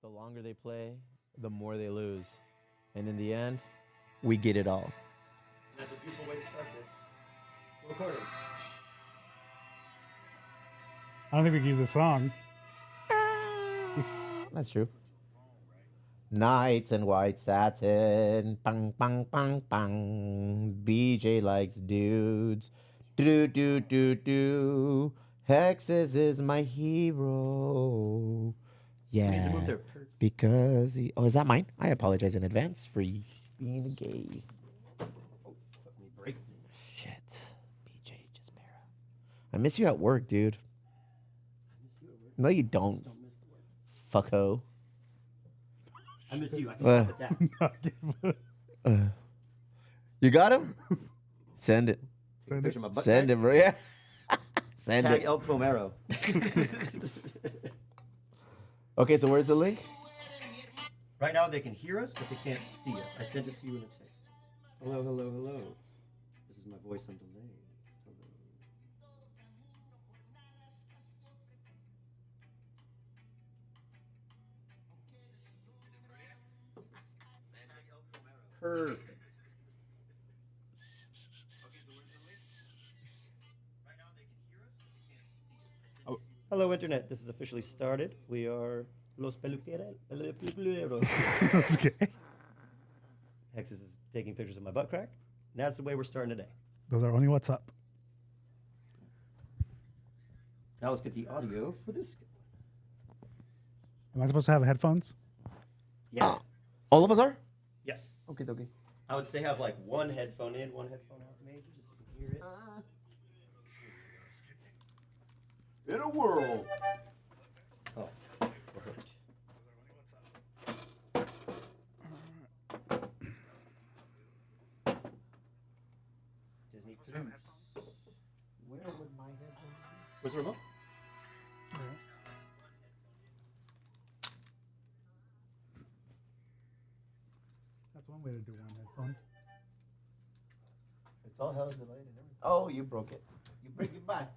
the longer they play, the more they lose. And in the end, we get it all. That's a beautiful way to start this. Recording. I don't think we can use this song. That's true. Nights and white satin. Bang, bang, bang, bang. BJ likes dudes. Do, do, do, do. Hexes is my hero. It needs to move Yeah. their purse. Because he. Oh, is that mine? I apologize in advance for being gay. Oh, let me break. Shit. BJ Gisbera. I miss you at work, dude. I miss you at work. No, you I just don't. don't miss the work. Fucko. I miss you. I can stop at that. You got him? Send it. Take a picture of my butt Send crack. it, bro. Yeah. Send Tag it. El Pomero. Okay, so where's the link? Right now they can hear us, but they can't see us. I sent it to you in a text. Hello, hello, hello. This is my voice on delay. Hello. Perfect. Oh, hello, Internet. This is officially started. We are Los Peliculeros. Okay. Hexus is taking pictures of my butt crack. And that's the way we're starting today. Those are only what's up. Now let's get the audio for this. Am I supposed to have headphones? Yeah. All of us are? Yes. Okay, okay. I would say have like one headphone in, one headphone out, maybe, just so you can hear it. In a world. Oh, we're hooked. Disney Plus. Where would my headphones be? Where's the remote? That's one way to do one headphone. It's all hell delayed and everything. Oh, you broke it. You break it back.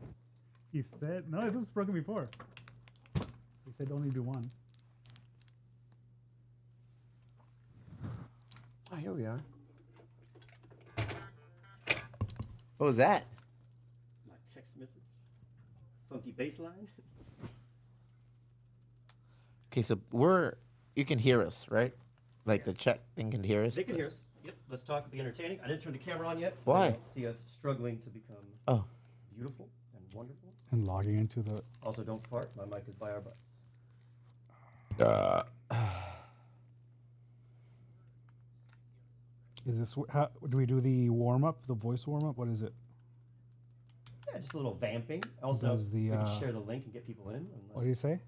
He said, no, it was broken before. He said only do one. Oh, here we are. What was that? My text message. Funky bass line. Okay, so you can hear us, right? Like the Yes. chat thing can hear us? They can hear us. Yep. Let's talk. Be entertaining. I didn't turn the camera on yet, so Why? they don't see us struggling to become Oh. beautiful and wonderful. And logging into the... Also, don't fart. My mic is by our butts. Is this... How, do we do the warm-up? The voice warm-up? What is it? Yeah, just a little vamping. Also, Does the, we can share the link and get people in. What do you say?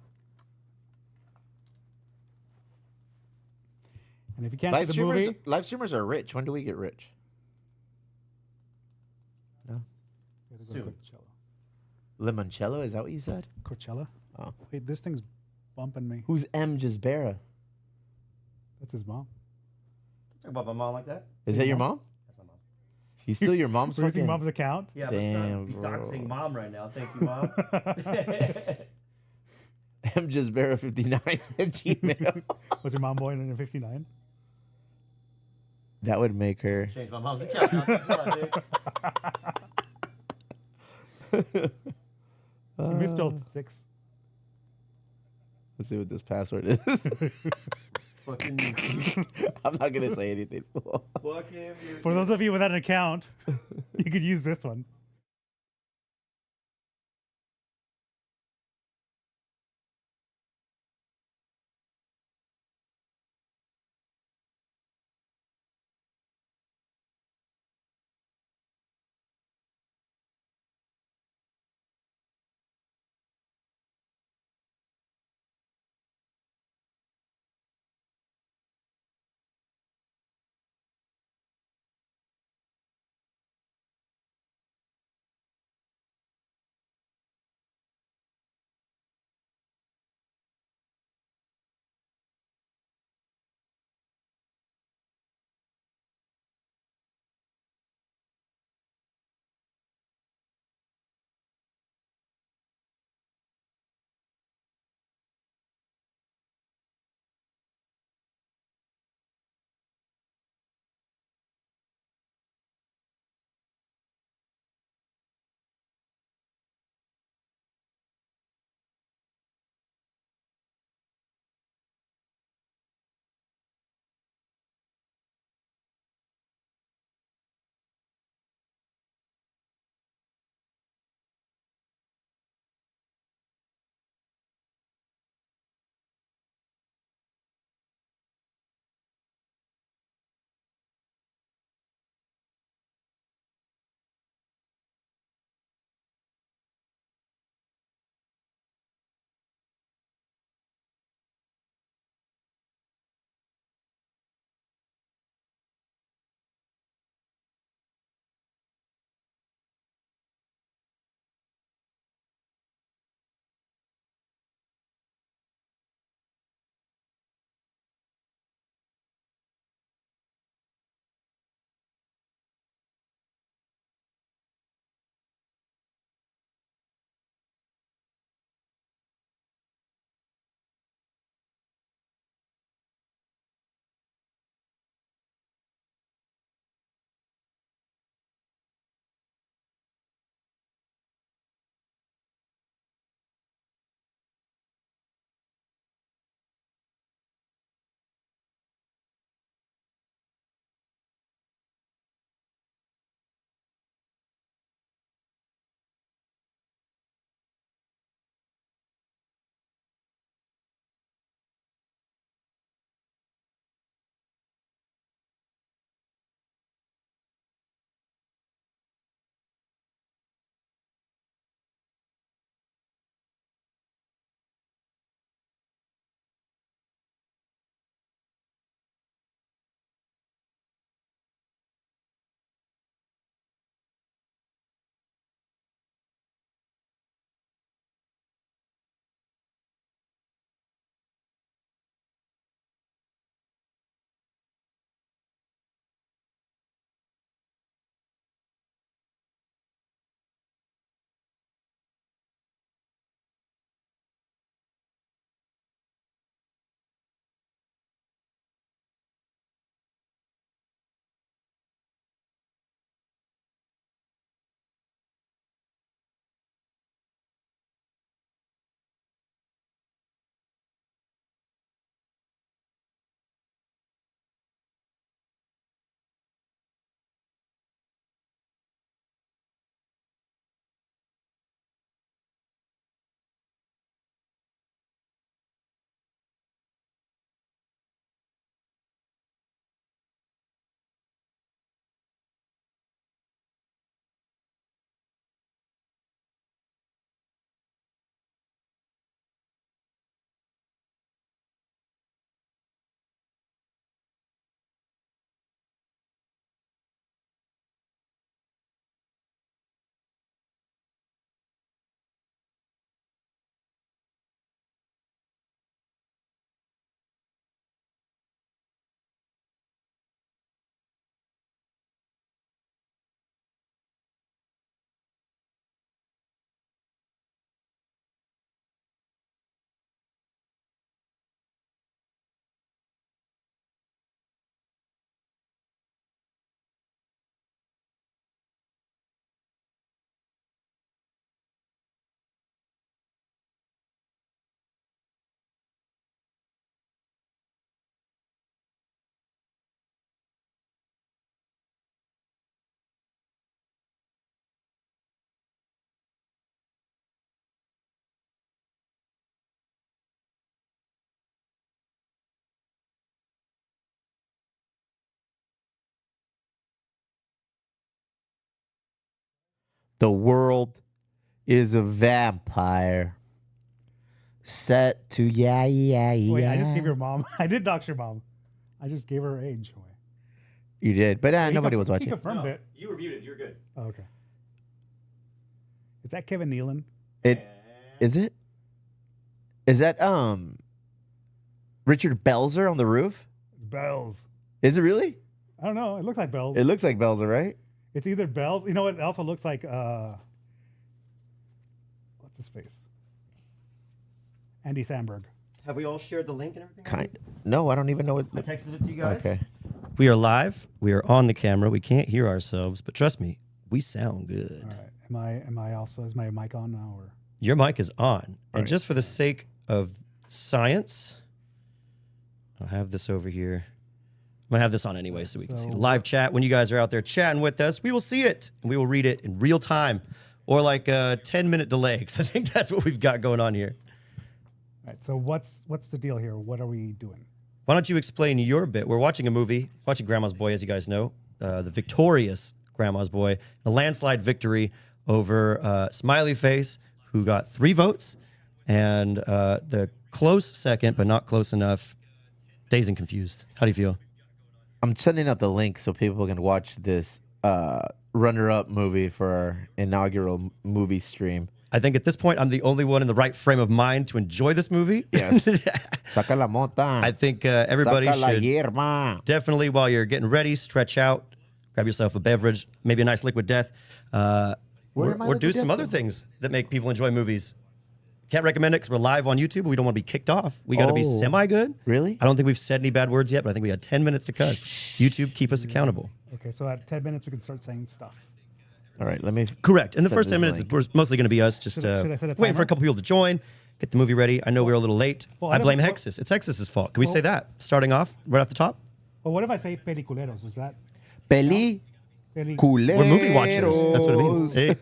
And if you can't see the movie... Live streamers are rich. When do we get rich? No. You gotta go to Soon. Limoncello? Is that what you said? Coachella? Oh. Wait, this thing's bumping me. Who's M. Gisbera? That's his mom. Talk about my mom like that. Is that your mom? That's my mom. You steal your mom's We're using fucking... mom's account? Yeah, Damn, let's not be bro. doxing mom right now. Thank you, mom. M. Gisbera 59 at Gmail. Was your mom born in 59? That would make her... Change my mom's account now. Thanks a lot, dude. You misspelled 6. Let's see what this password is. Fucking I'm not going to say anything. fucking For those of you without an account, you could use this one. The world is a vampire. Set to yeah. Wait, I just gave your mom. I did dox your mom. I just gave her age away. You did, but He nobody was He watching. confirmed it. You were muted. You're good. Oh, okay. Is that Kevin Nealon? Is it? Is that Richard Belzer on the roof? Bells. Is it really? I don't know. It looks like Bells. It looks like Belzer, right? It's either Bells. You know what? It also looks like what's his face? Andy Samberg. Have we all shared the link and everything? Kind. No, I don't even know what. I texted it to you guys. Okay. We are live. We are on the camera. We can't hear ourselves, but trust me, we sound good. All right. Am I also? Is my mic on now? Or Your mic is on, and right. just for the sake of science, I'll have this over here. I'm gonna have this on anyway, so we can see the live chat. When you guys are out there chatting with us, we will see it and we will read it in real time, or like a 10-minute delay. Because I think that's what we've got going on here. All right. So what's the deal here? What are we doing? Why don't you explain your bit? We're watching a movie, watching Grandma's Boy, as you guys know, the victorious Grandma's Boy, a landslide victory over Smiley Face, who got 3 votes, and the close second, but not close enough, Dazed and Confused. How do you feel? I'm sending out the link so people can watch this runner-up movie for our inaugural movie stream. I think at this point, I'm the only one in the right frame of mind to enjoy this movie. Yes. Saca la mota. I think everybody Saca la should hierba. definitely, while you're getting ready, stretch out, grab yourself a beverage, maybe a nice liquid death, or do some other things that make people enjoy movies. Can't recommend it because we're live on YouTube, but we don't want to be kicked off. We got to be semi-good. Really? I don't think we've said any bad words yet, but I think we got 10 minutes to cuss. YouTube, keep us accountable. Okay. So at 10 minutes we can start saying stuff. All right, let me. Correct. In the send first 10 this minutes, link. it's mostly going to be us just Should I set a waiting for timer? a couple people to join, get the movie ready. I know we were a little late. Well, I I blame don't- Hexus. It's Hexus's fault. Can we say that? Starting off, right off the top? Well, what if I say Peliculeros? Is that Peli. Peli? Culeros. We're movie watchers. That's what it means. Hey,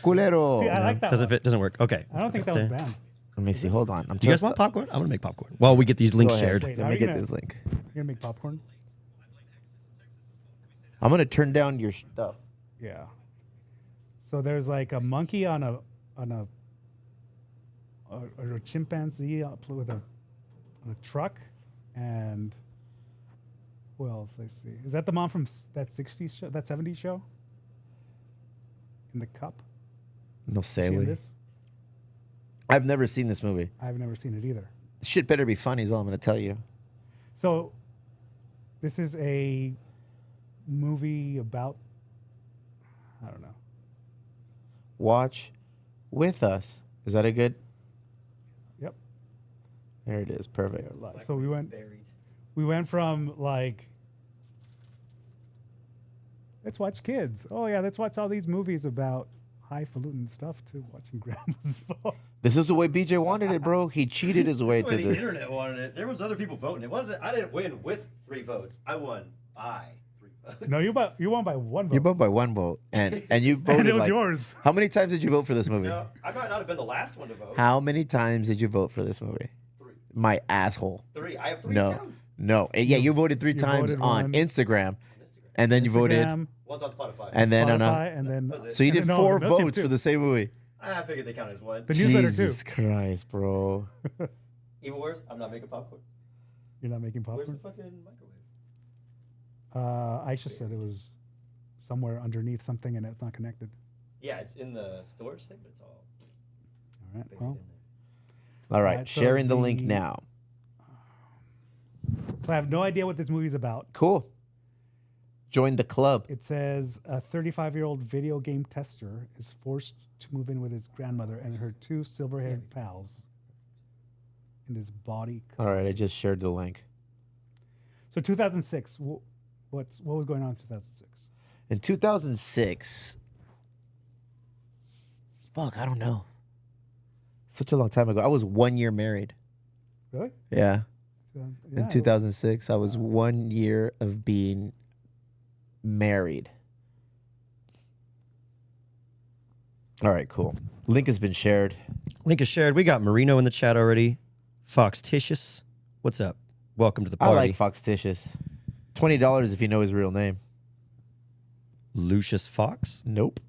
Culero. See, I like that. Doesn't one. fit. Doesn't work. Okay. I don't think that was banned. Let me see. Hold on. Do you guys want popcorn? I'm gonna make popcorn while we get these Go links ahead. shared. Wait, Let how me are you get gonna- this link. You're gonna make popcorn? I'm gonna turn down your stuff. Yeah. So there's like a monkey on a chimpanzee with on a truck, and who else? Let's see. Is that the mom from that 60s show, that 70s show? In the cup. No Is she say in we. this? I've never seen this movie. I've never seen it either. Shit better be funny is all I'm gonna tell you. So this is a movie about, I don't know. Watch with us. Is that a good? Yep. There it is. Perfect. So we went from like, let's watch kids. Oh yeah, let's watch all these movies about highfalutin stuff to watching Grandma's Boy. This is the way BJ wanted it, bro. He cheated his way to the this. internet wanted it. There was other people voting. It wasn't. I didn't win with 3 votes. I won by 3 votes. No, you won by 1 vote. You won by 1 vote, and you voted. and it was like, yours. How many times did you vote for this movie? No, I might not have been the last one to vote. How many times did you vote for this movie? 3. My asshole. 3. I have 3 No, accounts. no. Yeah, you voted 3 You times voted on one. Instagram, and then you voted, Instagram, One's on Spotify. and then on Spotify, a. and then That was it. So you did No, 4 the milkshake votes too. for the same movie. I figured they count as one. The newsletter Jesus too. Christ, bro. Even worse, I'm not making popcorn. You're not making Where's the popcorn. fucking microwave? Aisha said it was somewhere underneath something and it's not connected. Yeah, it's in the storage thing, but it's all All right. buried Well, in there. All right, Alright, so sharing the link the- now. so I have no idea what this movie's about. Cool. Join the club. It says a 35-year-old video game tester is forced to move in with his grandmother and her 2 silver-haired pals in this body. All right, I just shared the link. So 2006. What was going on in 2006? In 2006, fuck, I don't know. Such a long time ago. I was 1 year married. Really? Yeah. Yeah, In 2006, I was 1 year of being married. All right, cool. Link has been shared. Link is shared. We got Marino in the chat already. Fox Titius. What's up? Welcome to the I party. like Fox Titius. $20 if you know his real name. Lucius Fox. Nope.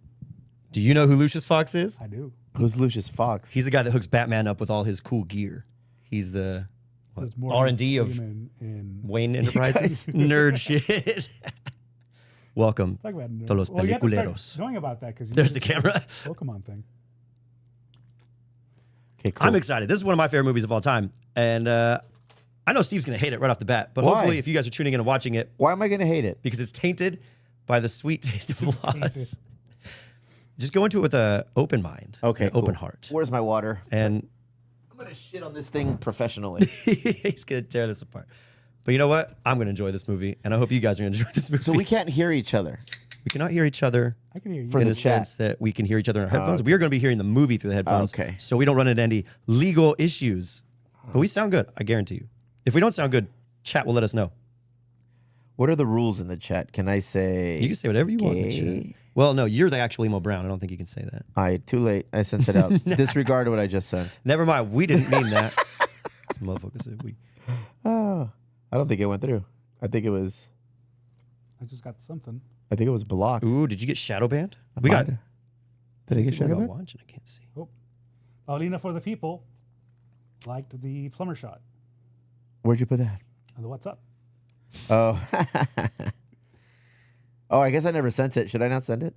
Do you know who Lucius Fox is? I do. Who's Lucius Fox? He's the guy that hooks Batman up with all his cool gear. He's the There's more R&D of Freeman in Wayne Enterprises. Nerd shit. Welcome talk about to los well, you have to start Peliculeros. knowing about that because There's the camera. Pokemon thing. Okay, cool. I'm excited. This is one of my favorite movies of all time. And I know Steve's going to hate it right off the bat. But Why? hopefully, if you guys are tuning in and watching it, Why am I gonna hate it? because it's tainted by the sweet taste of loss, tainted. just go into it with an open mind. Okay, an open cool. heart. Where's my water? And I'm gonna shit on this thing professionally. he's going to tear this apart. But you know what? I'm going to enjoy this movie. And I hope you guys are going to enjoy this movie. So we can't hear each other. We cannot hear each other I can hear you. For in the the chat. sense that we can hear each other in our headphones. We are going to be hearing the movie through the headphones. Okay. So we don't run into any legal issues. But we sound good, I guarantee you. If we don't sound good, chat will let us know. What are the rules in the chat? Can I say? You can say whatever you want in the gay? chat. Well, no, you're the actual Emo Brown. I don't think you can say that. Too late. I sent it out. Disregard what I just sent. Never mind. We didn't mean that. This motherfucker said we. Oh, I don't think it went through. I think it was. I just got something. I think it was blocked. Ooh, did you get shadow banned? I We got. might have. Did I get We shadow got banned? watching. I can't see. Paulina for the people liked the plumber shot. Where'd you put that? And the what's up? Oh. Oh, I guess I never sent it. Should I not send it?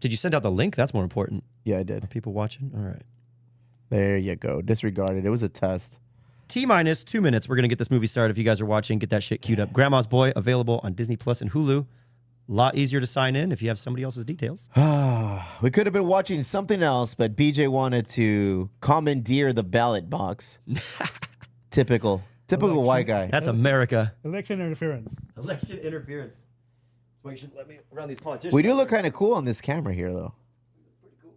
Did you send out the link? That's more important. Yeah, I Are did. people watching? All right. There you go. Disregarded. It was a test. T-minus 2 minutes. We're going to get this movie started. If you guys are watching, get that shit queued up. Grandma's Boy, available on Disney Plus and Hulu. A lot easier to sign in if you have somebody else's details. We could have been watching something else, but BJ wanted to commandeer the ballot box. Typical white guy. That's America. Election interference. Election interference. That's why you shouldn't let me around these politicians. We do look kind of cool on this camera here, though. Pretty cool.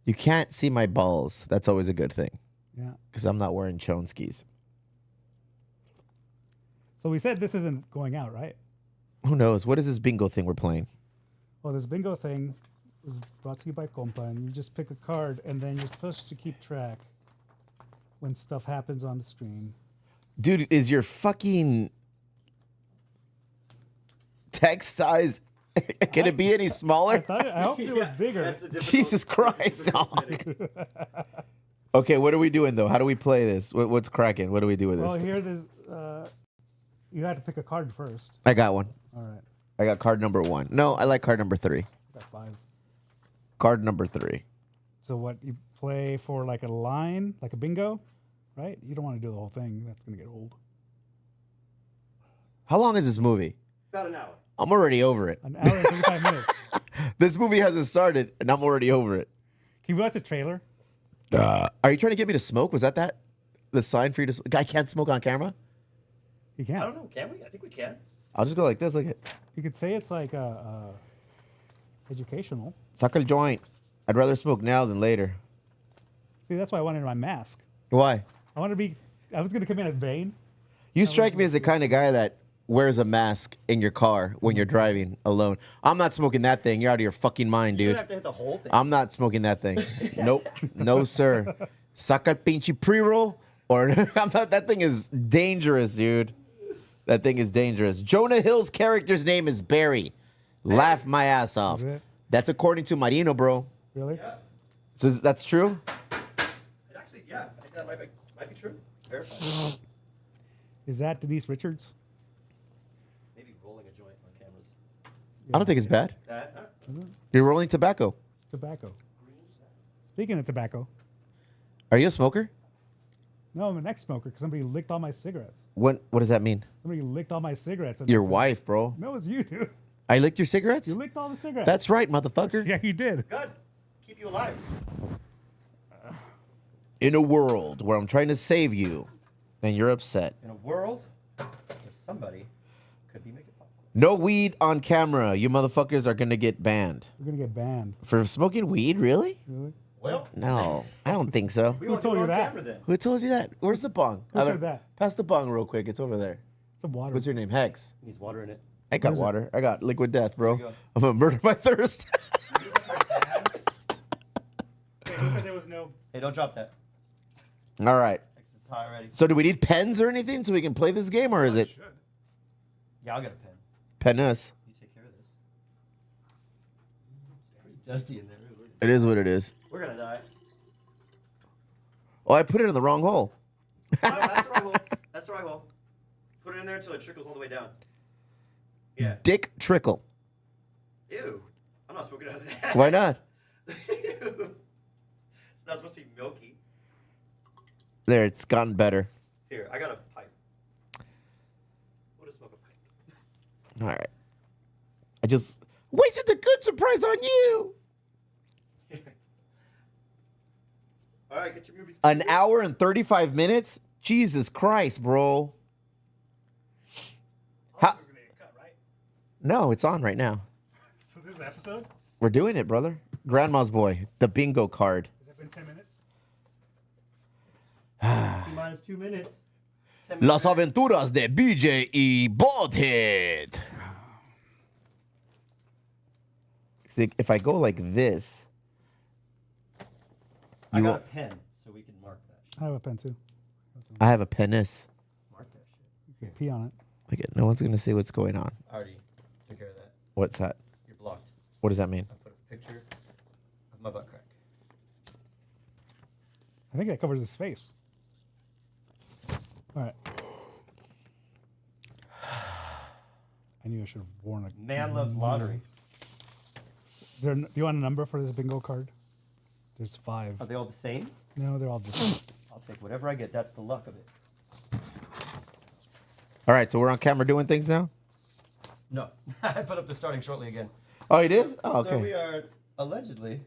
You can't see my balls. That's always a good thing Yeah. because I'm not wearing chonskis. So we said this isn't going out, right? Who knows? What is this bingo thing we're playing? Well, this bingo thing was brought to you by Compa, and you just pick a card, and then you're supposed to keep track when stuff happens on the screen. Dude, is your fucking text size, can it be any I smaller? thought I hoped it was bigger. Jesus Christ, dog. Okay, what are we doing, though? How do we play this? What's cracking? What do we do with Well, this? here there's you had to pick a card first. I got one. All right, I got card number 1. No, I like card number 3. got 5. Card number 3. So what you play for like a line, like a bingo, right? You don't want to do the whole thing. That's gonna get old. How long is this movie? About an hour. I'm already over it. An hour and 35 minutes. This movie hasn't started, and I'm already over it. Can you watch the trailer? Are you trying to get me to smoke? Was that the sign for you to smoke? I can't smoke on camera? You can't. I don't know. Can we? I think we can. I'll just go like this. Look at You could say it's like educational. suck a joint. I'd rather smoke now than later. See, that's why I wanted my mask. Why? I want to be. I was gonna come in as Bane. You strike me as the kind of guy that wears a mask in your car when you're driving alone. I'm not smoking that thing. You're out of your fucking mind, You dude. don't have to hit the whole thing. I'm not smoking that thing. Nope. No, sir. Saca el pinche pre-roll. Or that thing is dangerous, dude. That thing is dangerous. Jonah Hill's character's name is Barry. Laugh my ass off. Is it? That's according to Marino, bro. Really? So that's true? Actually, yeah. I think that might be true. Verified. Is that Denise Richards? Maybe rolling a joint on cameras. I don't think it's bad. That. You're rolling tobacco. It's tobacco. Speaking of tobacco, Are you a smoker? no, I'm an ex-smoker because somebody licked all my cigarettes. What does that mean? Somebody licked all my cigarettes. And Your they said- wife, bro. No, it's you, dude. I licked your cigarettes? You licked all the cigarettes. That's right, motherfucker. Yeah, you did. Good. Keep you alive. In a world where I'm trying to save you and you're upset. In a world where somebody could be making popcorn. No weed on camera. You motherfuckers are going to get banned. We're gonna get banned. For smoking weed, really? Really? Well, No, I don't think so. we Who won't do told it you on that? camera then. Who told you that? Where's the bong? Who said that? Pass the bong real quick. It's over there. Some water. What's your name? Hex. Needs water in it. I got is it? water. I got liquid death, bro. you go. I'm going to murder my thirst. Wait, who said there was no? Hey, don't drop that. All right. X is high already. So do we need pens or anything so we can play this game, or is it? Yeah, I'll get a pen. Penis. You take care of this. It's pretty dusty in there. It is what it is. We're gonna die. Oh, I put it in the wrong hole. No, that's the right hole. That's the right hole. Put it in there until it trickles all the way down. Yeah. Dick trickle. Ew. I'm not smoking out of that. Why not? Ew. It's not supposed to be milky. There, it's gotten better. Here, I got a pipe. We'll just smoke a pipe. All right. I just wasted the good surprise on you. All right, get your movies. An hour and 35 minutes? Jesus Christ, bro. How? This is gonna get cut, right? No, it's on right now. So this is the episode. We're doing it, brother. Grandma's boy, the bingo card. Has it been 10 minutes? Minus 2 minutes. 10 Las minutes. aventuras de BJ y Baldhead. See, if I go like this, I you got will- a pen, so we can mark that shit. I have a pen too. I have a penis. Mark that shit. You can pee on it. Look at, no one's gonna see what's going on. I already took care of that. What's that? You're blocked. What does that mean? I put a picture of my butt crack. I think that covers his face. All right. I knew I should have worn a. Man loves lottery. Do you want a number for this bingo card? There's 5. Are they all the same? No, they're all different. I'll take whatever I get. That's the luck of it. All right, so we're on camera doing things now? No. I put up the starting shortly again. Oh, you did? Oh, So we okay. are allegedly.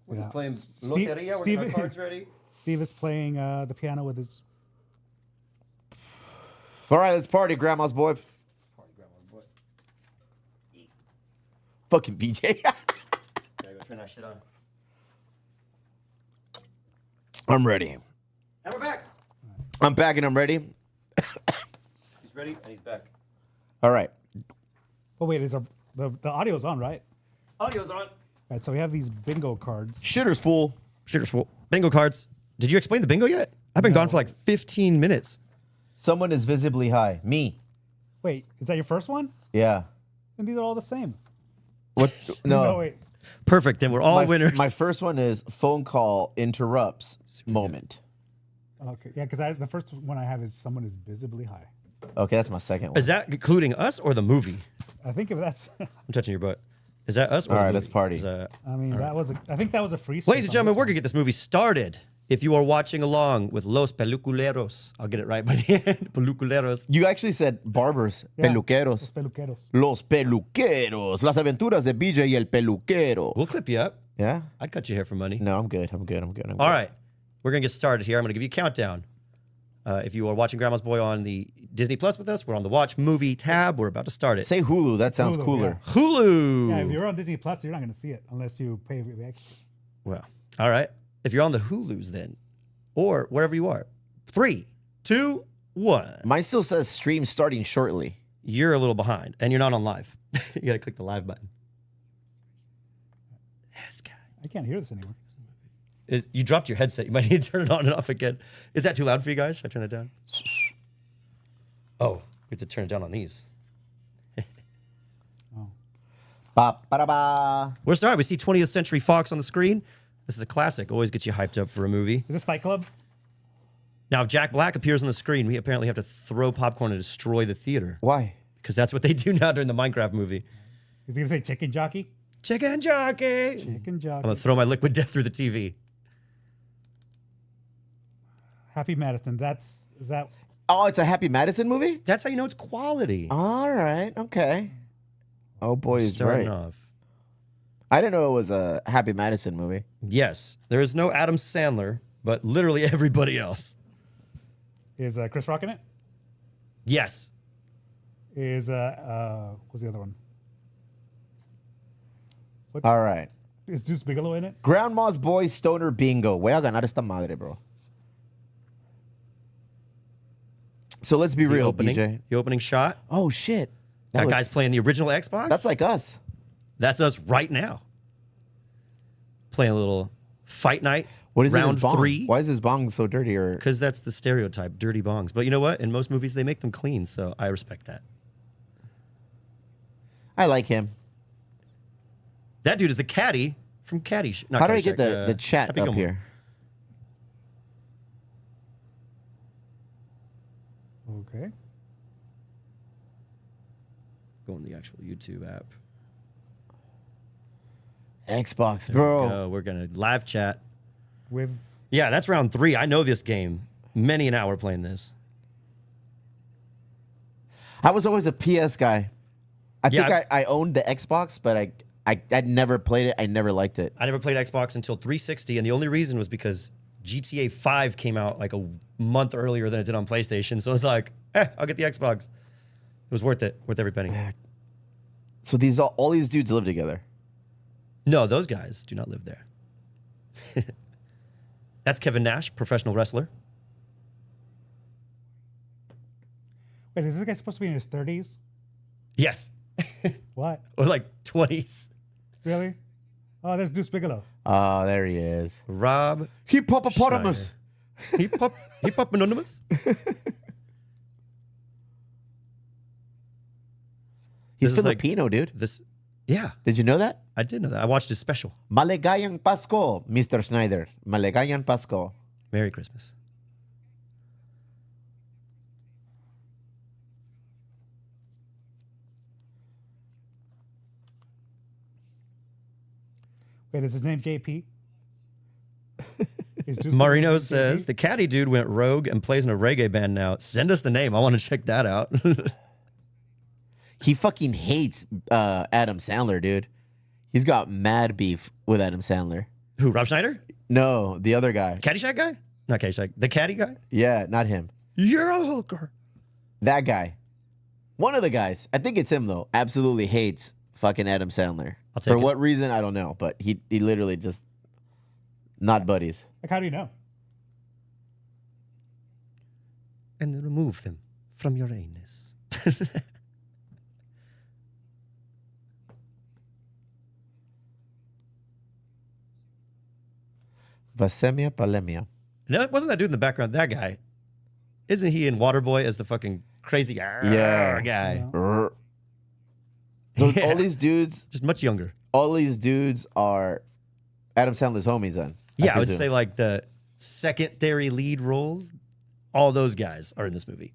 We're Yeah. just playing Steve- Loteria. We're getting our Steven- cards ready. Steve is playing the piano with his. All right, let's party, Grandma's boy. Party grandma's boy. Fucking BJ. Gotta go turn that shit on. I'm ready. And we're back. I'm back and I'm ready. He's ready and he's back. All right. Oh wait, the audio's on, right? Audio's on. All right, so we have these bingo cards. Shitter's full. Sugar's full. Bingo cards. Did you explain the bingo yet? I've been gone for like 15 minutes. Someone is visibly high. Me. Wait, is that your first one? Yeah. And these are all the same. What? No. No, wait. Perfect. Then we're all winners. My first one is phone call interrupts moment. Okay, yeah, because the first one I have is someone is visibly high. Okay, that's my second one. Is that including us or the movie? I think if that's. I'm touching your butt. Is that us? Or All the right, movie? let's party. Is that- I mean, I think that was a free. Ladies and gentlemen, we're gonna get this movie started. If you are watching along with Los Peliculeros, I'll get it right by the end. Peliculeros. You actually said barbers, Yeah. peluqueros. Peluqueros. Los peluqueros. Las aventuras de BJ y el peluquero. We'll clip you up. Yeah? I'd cut your hair for money. No, I'm good. I'm good. I'm good. I'm All good. right, we're gonna get started here. I'm gonna give you a countdown. If you are watching Grandma's Boy on the Disney Plus with us, we're on the Watch Movie tab. We're about to start it. Say Hulu. That sounds Hulu, cooler. Hulu. Yeah, if you're on Disney Plus, you're not going to see it unless you pay the extra. Well, all right. If you're on the Hulus, then, or wherever you are, 3, 2, 1. Mine still says stream starting shortly. You're a little behind, and you're not on live. You gotta click the live button. This guy. I can't hear this anymore. You dropped your headset. You might need to turn it on and off again. Is that too loud for you guys? Should I turn it down? Oh, we have to turn it down on these. Oh, Ba, ba, da, ba. We're starting. We see 20th Century Fox on the screen. This is a classic. Always gets you hyped up for a movie. is this Fight Club? Now, if Jack Black appears on the screen, we apparently have to throw popcorn and destroy the theater Why? because that's what they do now during the Minecraft movie. Is he going to say Chicken Jockey? Chicken jockey. Chicken I'm Jockey. gonna throw my liquid death through the TV. Happy Madison. Is that? Oh, it's a Happy Madison movie? That's how you know it's quality. All right. Okay. Oh, boy, he's Starting right. off. I didn't know it was a Happy Madison movie. Yes, there is no Adam Sandler, but literally everybody else. Is Chris Rock in it? Yes. Is what's the other one? All right. Is Deuce Bigelow in it? Grandma's Boy Stoner Bingo. Voy a ganar esta madre, bro. So let's be The real, opening, BJ. the opening shot. Oh, shit. That looks- guy's playing the original Xbox. That's like us. That's us right now. Playing a little fight night. What is it? Round His bong? 3. Why is his bong so dirty? Or Because that's the stereotype, dirty bongs. But you know what? In most movies, they make them clean, so I respect that. I like him. That dude is the caddy from Caddy. Not How do I get Caddyshack, the chat Happy up Gilmore. here? Okay. Go on the actual YouTube app. Xbox, There we bro. go. We're gonna live chat. With Yeah, that's round 3. I know this game. Many an hour playing this. I was always a PS guy. I Yeah, think I owned the Xbox, but I'd never played it. I never liked it. I never played Xbox until 360, and the only reason was because GTA 5 came out like a month earlier than it did on PlayStation. So it's like, I'll get the Xbox. It was worth it, worth every penny. So all these dudes live together. No, those guys do not live there. That's Kevin Nash, professional wrestler. wait, is this guy supposed to be in his 30s? Yes. What? Or like 20s. Really? Oh, there's Deuce Bigelow. Oh, there he is. Rob Hippopotamus. Hip Hop Anonymous. He's This is like- Filipino, dude. Yeah, Did you know that? I did know that. I watched his special. Maligayang Pasko, Mr. Snyder. Maligayang Pasko. Merry Christmas. Wait, is his name JP? Is Deuce Marino Bigelow says JP? the caddy dude went rogue and plays in a reggae band now. Send us the name. I want to check that out. He fucking hates Adam Sandler, dude. He's got mad beef with Adam Sandler. Who? Rob Schneider? No, the other guy. Caddyshack guy? Not Caddyshack. The caddy guy? Yeah, not him. You're a hooker. That guy. One of the guys. I think it's him though. Absolutely hates fucking Adam Sandler. I'll take For it. what reason, I don't know. But he literally just not buddies. Like, how do you know? And remove them from your anus. Vasemia Palemia. No, it wasn't that dude in the background. That guy. Isn't he in Waterboy as the fucking crazy guy? Yeah. Yeah. So Yeah. all these dudes, Just much younger. are Adam Sandler's homies then. Yeah, I would presume. say like the secondary lead roles. All those guys are in this movie.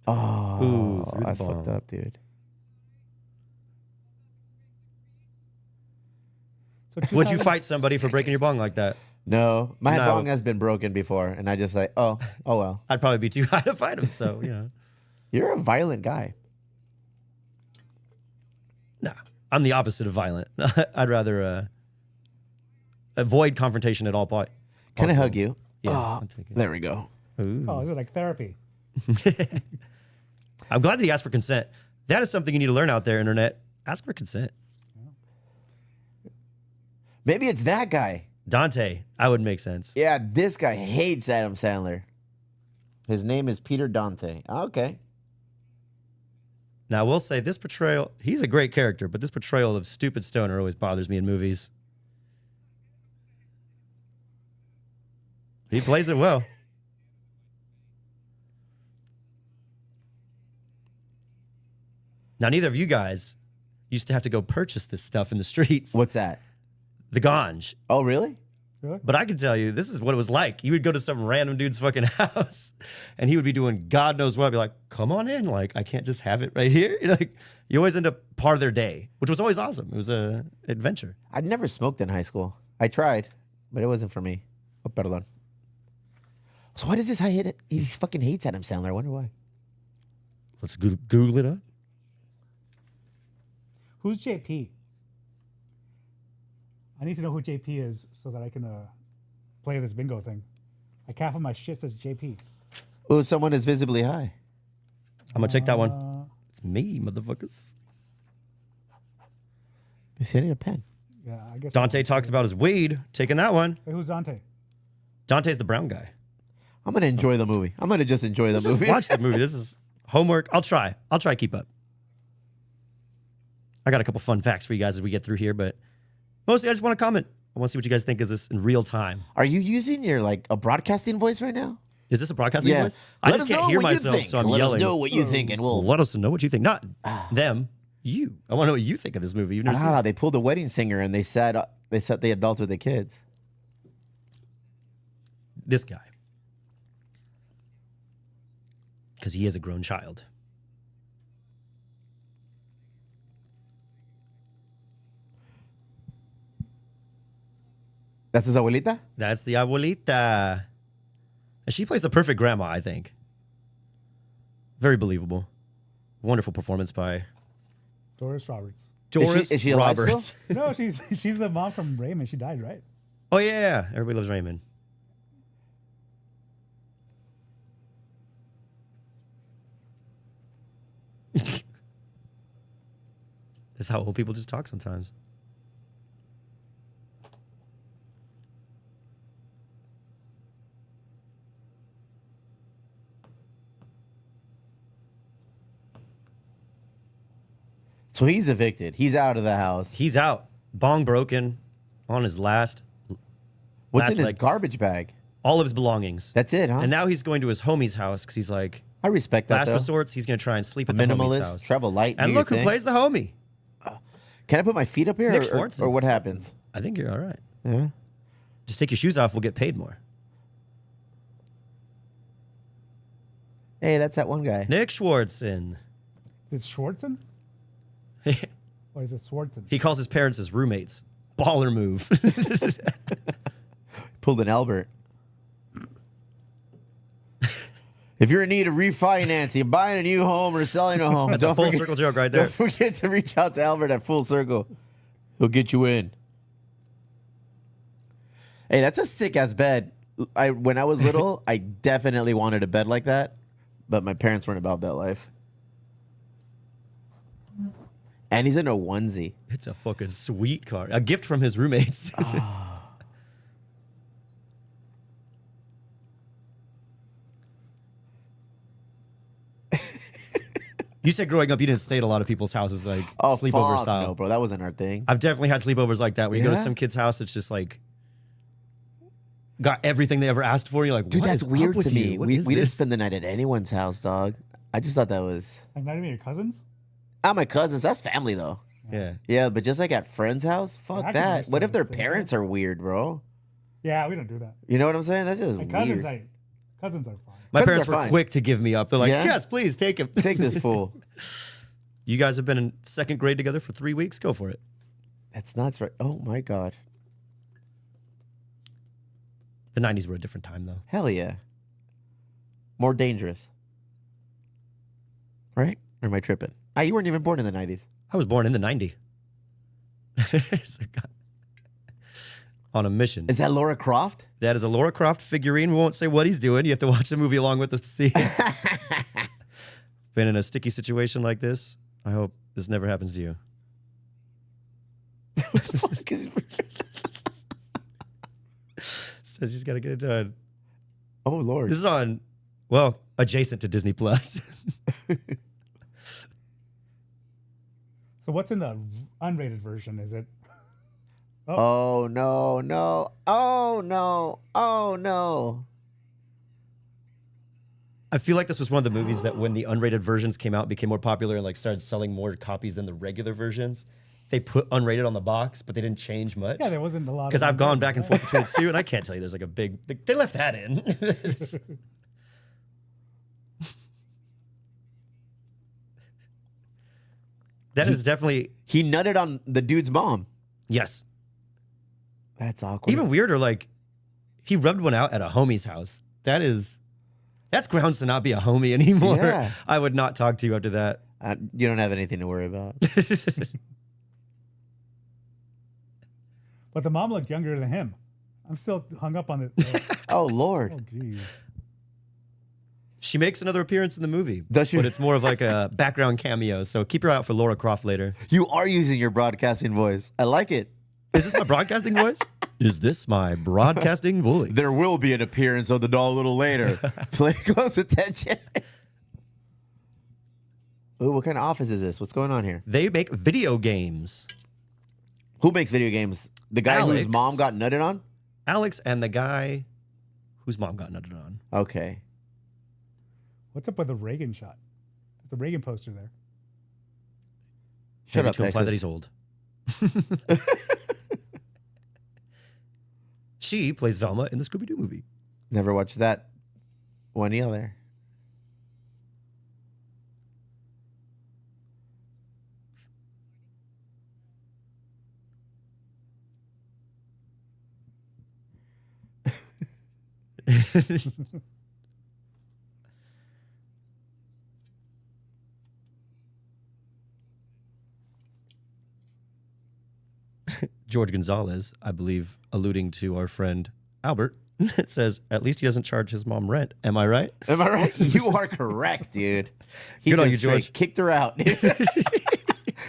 Oh, Ooh, through the that's fucked bong. up, dude. So Would you 2000 fight somebody for breaking your bong like that? No, my No. bong has been broken before, and I just like, oh well. I'd probably be too high to fight him. So, you know. You're a violent guy. Nah, I'm the opposite of violent. I'd rather avoid confrontation at all point. Can I hug you? Yeah, Oh, I'll take it. there we go. Ooh. Oh, is it like therapy? I'm glad that he asked for consent. That is something you need to learn out there, internet. Ask for consent. Maybe it's that guy. Dante, I would make sense. Yeah, this guy hates Adam Sandler. His name is Peter Dante. Okay. Now, I will say this portrayal, he's a great character, but this portrayal of stupid stoner always bothers me in movies. He plays it well. Now, neither of you guys used to have to go purchase this stuff in the streets. What's that? The ganj. Oh, really? Really? But I can tell you, this is what it was like. You would go to some random dude's fucking house, and he would be doing God knows what. I'd be like, "Come on in! Like, I can't just have it right here." You know, like, you always end up part of their day, which was always awesome. It was a adventure. I'd never smoked in high school. I tried, but it wasn't for me. Oh, perdón. So why does this guy hate it? He fucking hates Adam Sandler. I wonder why. Let's Google it up. Who's JP? I need to know who JP is so that I can play this bingo thing. Like half of my shit says JP. Oh, someone is visibly high. I'm gonna take that one. Uh, It's me, motherfuckers. You see, I need a pen. yeah, I guess. Dante talks about his weed. Taking that one. Wait, who's Dante? Dante's the brown guy. I'm gonna enjoy the movie. I'm gonna just enjoy the Let's just movie. watch the movie. This is homework. I'll try to keep up. I got a couple fun facts for you guys as we get through here, but mostly I just want to comment I want to see what you guys think of this in real time. Are you using your like a broadcasting voice right now? Is this a broadcasting Yeah. voice? I Let just us can't know hear what you myself, think. so I'm Let yelling. us know what you think, and we'll. Let us know what you think. Not them, you. I want to know what you think of this movie. You've never seen it. They pulled a wedding singer and they set the adults with the kids. This guy. Because he is a grown child. That's his abuelita? That's the abuelita. And she plays the perfect grandma, I think. Very believable. Wonderful performance by Doris Roberts. Doris is she alive Roberts. No, she's the mom from Raymond. She died, right? Oh, yeah. Everybody loves Raymond. That's how old people just talk sometimes. So he's evicted. He's out of the house. He's out. Bong broken on his last What's in his leg. garbage bag? All of his belongings. That's it, huh? And now he's going to his homie's house because he's like, I respect that, last though. resorts, he's going to try and sleep A at the homie's minimalist, house. travel light. And do your look who thing. plays the homie. Can I put my feet up here, Nick or Schwartzen. what happens? I think you're all right. Yeah. Just take your shoes off. We'll get paid more. Hey, that's that one guy. Nick Schwartzen. Is it Schwartzen? Or is it Swartzen? He calls his parents his roommates. Baller move. Pulled an Albert. If you're in need of refinancing, buying a new home or selling a home, That's a full circle joke right there. Don't forget to reach out to Albert at Full Circle. He'll get you in. Hey, that's a sick ass bed. When I was little, I definitely wanted a bed like that, but my parents weren't about that life. And he's in a onesie. It's a fucking sweet car. A gift from his roommates. You said growing up you didn't stay at a lot of people's houses like sleepover fuck style. No, bro, that wasn't our thing. I've definitely had sleepovers like that where you go to Yeah? some kid's house that's just like got everything they ever asked for. You're like, Dude, what that's is weird up with to me. you? What We is didn't this? spend the night at anyone's house, dog. I just thought that was. Like not even your cousins? My cousins. That's family, though. Yeah. Yeah, but just like at friend's house, fuck I can that. understand What if their friends' parents are weird, bro? Yeah, we don't do that. You know what I'm saying? That's just My weird. cousins are fine. My Cousins parents are were fine. quick to give me up. They're like, Yeah? yes, please take him. Take this fool. You guys have been in second grade together for 3 weeks. Go for it. That's nuts, right? Oh my god. The 90s were a different time, though. Hell yeah. More dangerous. Right? Or am I tripping? You weren't even born in the 90s. I was born in the 90s. On a mission. Is that Laura Croft? That is a Laura Croft figurine. We won't say what he's doing. You have to watch the movie along with us to see. Been in a sticky situation like this. I hope this never happens to you. Fuck is- Says he's got to get it done. oh Lord. This is on, well, adjacent to Disney Plus. So what's in the unrated version? Is it? Oh no, no. Oh no. Oh no. I feel like this was one of the movies that when the unrated versions came out became more popular and like started selling more copies than the regular versions. They put unrated on the box, but they didn't change much. Yeah, there wasn't a lot. Because I've gone back and forth between the two, and I can't tell you there's like a big. They left that in. It's- that is definitely He nutted on the dude's mom. yes. That's awkward. Even weirder, like he rubbed one out at a homie's house. That's grounds to not be a homie anymore. Yeah. I would not talk to you after that. You don't have anything to worry about. But the mom looked younger than him. I'm still hung up on it. Oh Lord. Oh, geez. She makes another appearance in the movie, Does she? but it's more of like a background cameo. So keep your eye out for Laura Croft later. You are using your broadcasting voice. I like it. Is this my broadcasting voice? Is this my broadcasting voice? There will be an appearance of the doll a little later. Pay close attention. Ooh, what kind of office is this? What's going on here? They make video games. Who makes video games? The guy whose Alex. mom got nutted on? Alex and the guy whose mom got nutted on. Okay. What's up with the Reagan shot? There's a Reagan poster there. Shut Maybe up, to imply that Texas. he's old. She plays Velma in the Scooby-Doo movie. Never watched that one either. George Gonzalez, I believe, alluding to our friend Albert, it says, at least he doesn't charge his mom rent. Am I right? Am I right? You are correct, dude. He Good on just you, straight George. kicked her out.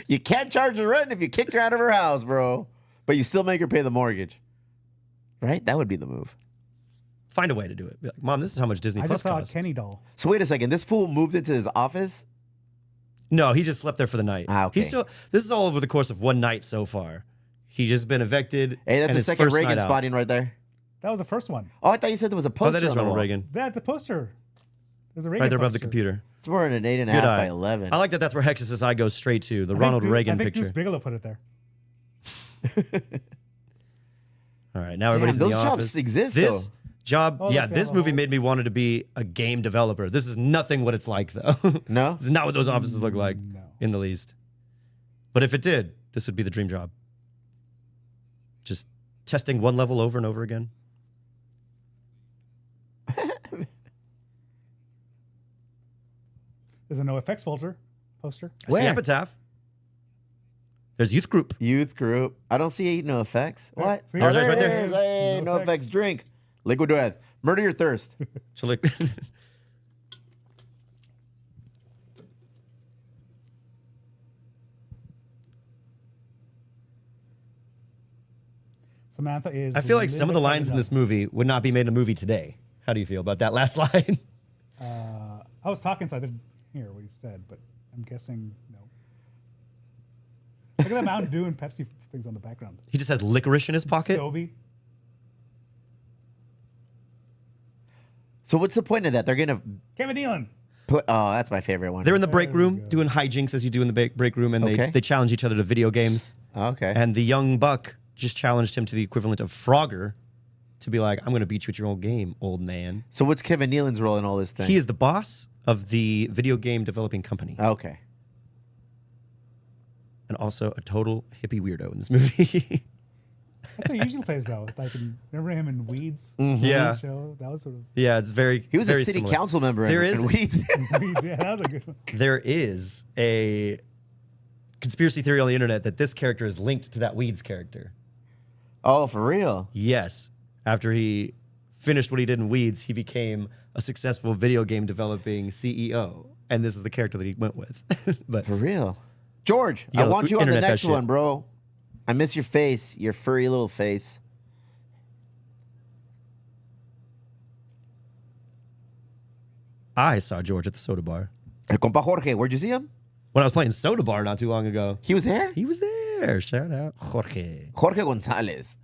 You can't charge her rent if you kick her out of her house, bro. But you still make her pay the mortgage. Right? That would be the move. Find a way to do it. Be like, Mom, this is how much Disney I Plus just saw costs. a Kenny doll. So wait a second. This fool moved into his office? No, he just slept there for the night. Ah, okay. He's still. This is all over the course of one night so far. He just been evicted. Hey, that's and the his second first Reagan night out. spotting right there. That was the first one. Oh, I thought you said there was a poster Oh, that is on the Ronald wall. Reagan. That the poster. There's a Reagan Right there above the poster. computer. It's more than an 8.5 Good by eye. 11. I like that. That's where Hexus's eye goes straight to the I think Ronald Goose- Reagan I think picture. Goose Bigelow put it there. All right, now Damn, everybody's in those the jobs office. exist, This though. job, Oh, yeah, look, they this have a movie whole- made me wanted to be a game developer. This is nothing what it's like, though. No? This is not what those offices look like No. in the least. But if it did, this would be the dream job. Just testing one level over and over again. There's a no effects folder poster. I see Where? Epitaph. There's youth group. Youth group. I don't see no effects. What? See, Oh, there right it there. is. Hey, No no effects. effects drink. Liquid death. Murder your thirst. So like, Samantha is. I feel like some of the lines in this movie would not be made in a movie today. How do you feel about that last line? I was talking, so I didn't hear what he said, but I'm guessing no. Look at the Mountain Dew and Pepsi things on the background. He just has licorice in his pocket. Sobe. So what's the point of that? They're gonna Kevin Nealon. put. Oh, that's my favorite one. They're in the break There we room go. doing hijinks as you do in the break room, and Okay. they challenge each other to video games. Okay. And the young buck just challenged him to the equivalent of Frogger to be like, I'm going to beat you at your own game, old man. So what's Kevin Nealon's role in all this thing? He is the boss of the video game developing company Okay. and also a total hippie weirdo in this movie. That's what he usually plays though. Like, remember him in Weeds? Yeah. Show that was sort of. Yeah, it's very He was very a city similar. council member in, There is- in Weeds. Weeds. Yeah, that was a good one. There is a conspiracy theory on the internet that this character is linked to that Weeds character. Oh, for real? Yes. After he finished what he did in Weeds, he became a successful video game developing CEO. And this is the character that he went with. But For real? George, You I gotta want you on the internet that next shit. one, bro. I miss your face, your furry little face. I saw George at the soda bar. El compa Jorge, where'd you see him? When I was playing soda bar not too long ago. He was there? He was there. Shout out Jorge. Jorge Gonzalez.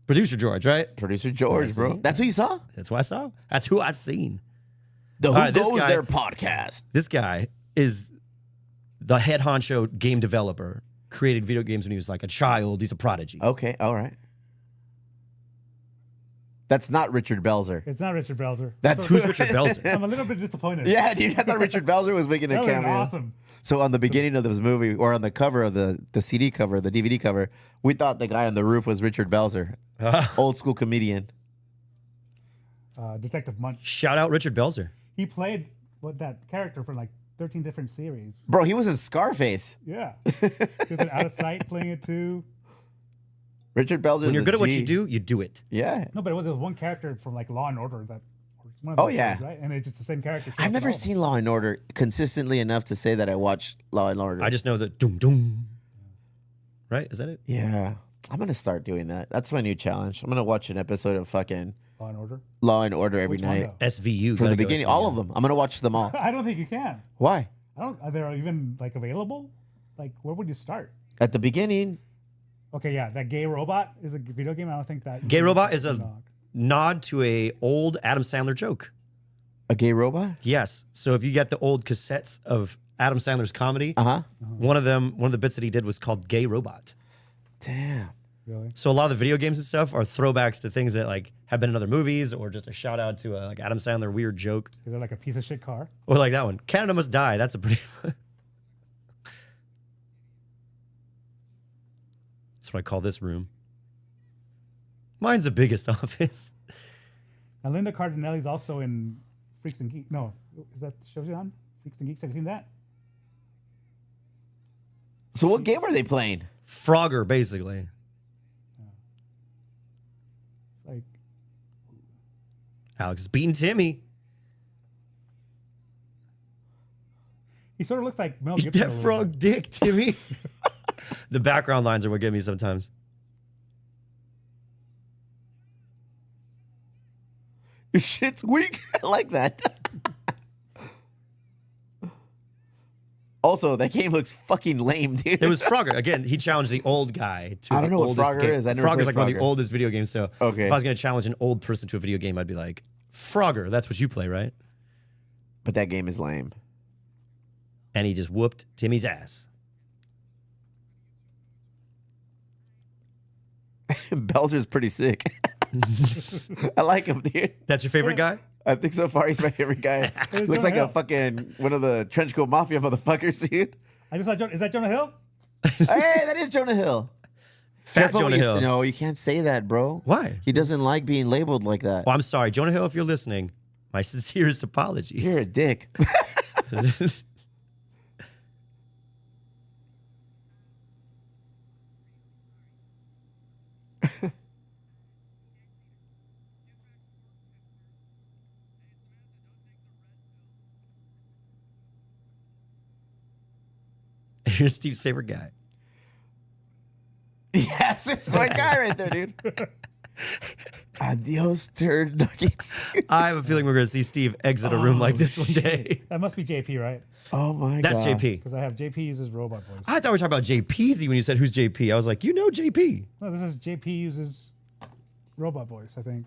Producer George, right? Producer George, Yes, bro. he- That's who you saw? That's who I saw. That's who I seen. The Who right, this Goes guy- There podcast. This guy is the head honcho game developer. Created video games when he was like a child. He's a prodigy. Okay, all right. That's not Richard Belzer. It's not Richard Belzer. That's Who's Richard Belzer? I'm a little bit disappointed. Yeah, dude, I thought Richard Belzer was making a that would have cameo. been awesome. So on the beginning of this movie, or on the cover of the CD cover, the DVD cover, we thought the guy on the roof was Richard Belzer, old school comedian. Detective Munch. Shout out Richard Belzer. He played that character for like 13 different series. Bro, he was in Scarface. Yeah. He was in Out of Sight playing it too. Richard Belzer. When you're good at what you do, you do it. Yeah. No, but it was one character from like Law and Order that. One of Oh, those yeah. shows, right? And it's just the same character. I've never seen Law and Order consistently enough to say that I watched Law and Order. I just know that doom doom. Right? Is that it? Yeah. I'm gonna start doing that. That's my new challenge. I'm gonna watch an episode of fucking Law and Order. Law and Order every Which one, night though? SVU. from the gotta go beginning. SVU. All of them. I'm gonna watch them all. I don't think you can. Why? I don't. Are they even like available? Like, where would you start? At the beginning, Okay, yeah, that gay robot is a video game. I don't think that Gay Robot is a Nog. nod to a old Adam Sandler joke. A gay robot? Yes. So if you get the old cassettes of Adam Sandler's comedy, Uh-huh. one of the bits that he did was called Gay Robot. Damn. Really? So a lot of the video games and stuff are throwbacks to things that like have been in other movies, or just a shout out to a like Adam Sandler weird joke, Is it like a piece of shit car? or like that one, Canada Must Die. That's a pretty. That's what I call this room. Mine's the biggest office. And Linda Cardinelli's also in Freaks and Geeks. No, is that the show she's on? Freaks and Geeks. Have you seen that? So what game are they playing? Frogger, basically. It's like Alex is beating Timmy. he sort of looks like Mel Eat Gibson. a that little frog bit. dick, Timmy. The background lines are what get me sometimes. Your shit's weak. I like that. Also, that game looks fucking lame, dude. It was Frogger. Again, he challenged the old guy to I don't the know what oldest Frogger game. is. I never Frogger's played like one of the Frogger. oldest video games. So Okay. if I was going to challenge an old person to a video game, I'd be like, Frogger, that's what you play, right? But that game is lame. And he just whooped Timmy's ass. Belzer's pretty sick. I like him, dude. That's your favorite guy? I think so far he's my favorite guy. It's Looks Jonah like Hill. a fucking one of the trench coat mafia motherfuckers, dude. I just saw. Is that Jonah Hill? Hey, that is Jonah Hill. Fat Careful what Jonah you Hill. No, you can't say that, bro. Why? He doesn't like being labeled like that. Oh, I'm sorry. Jonah Hill, if you're listening, my sincerest apologies. You're a dick. You're Steve's favorite guy. Yes, it's my guy right there, dude. Adios, turd nuggets. I have a feeling we're going to see Steve exit a room like this one day. That must be JP, right? Oh my That's god. JP. Because I have JP uses robot voice. I thought we were talking about JPZ when you said who's JP. I was like, you know JP. No, this is JP uses robot voice. I think.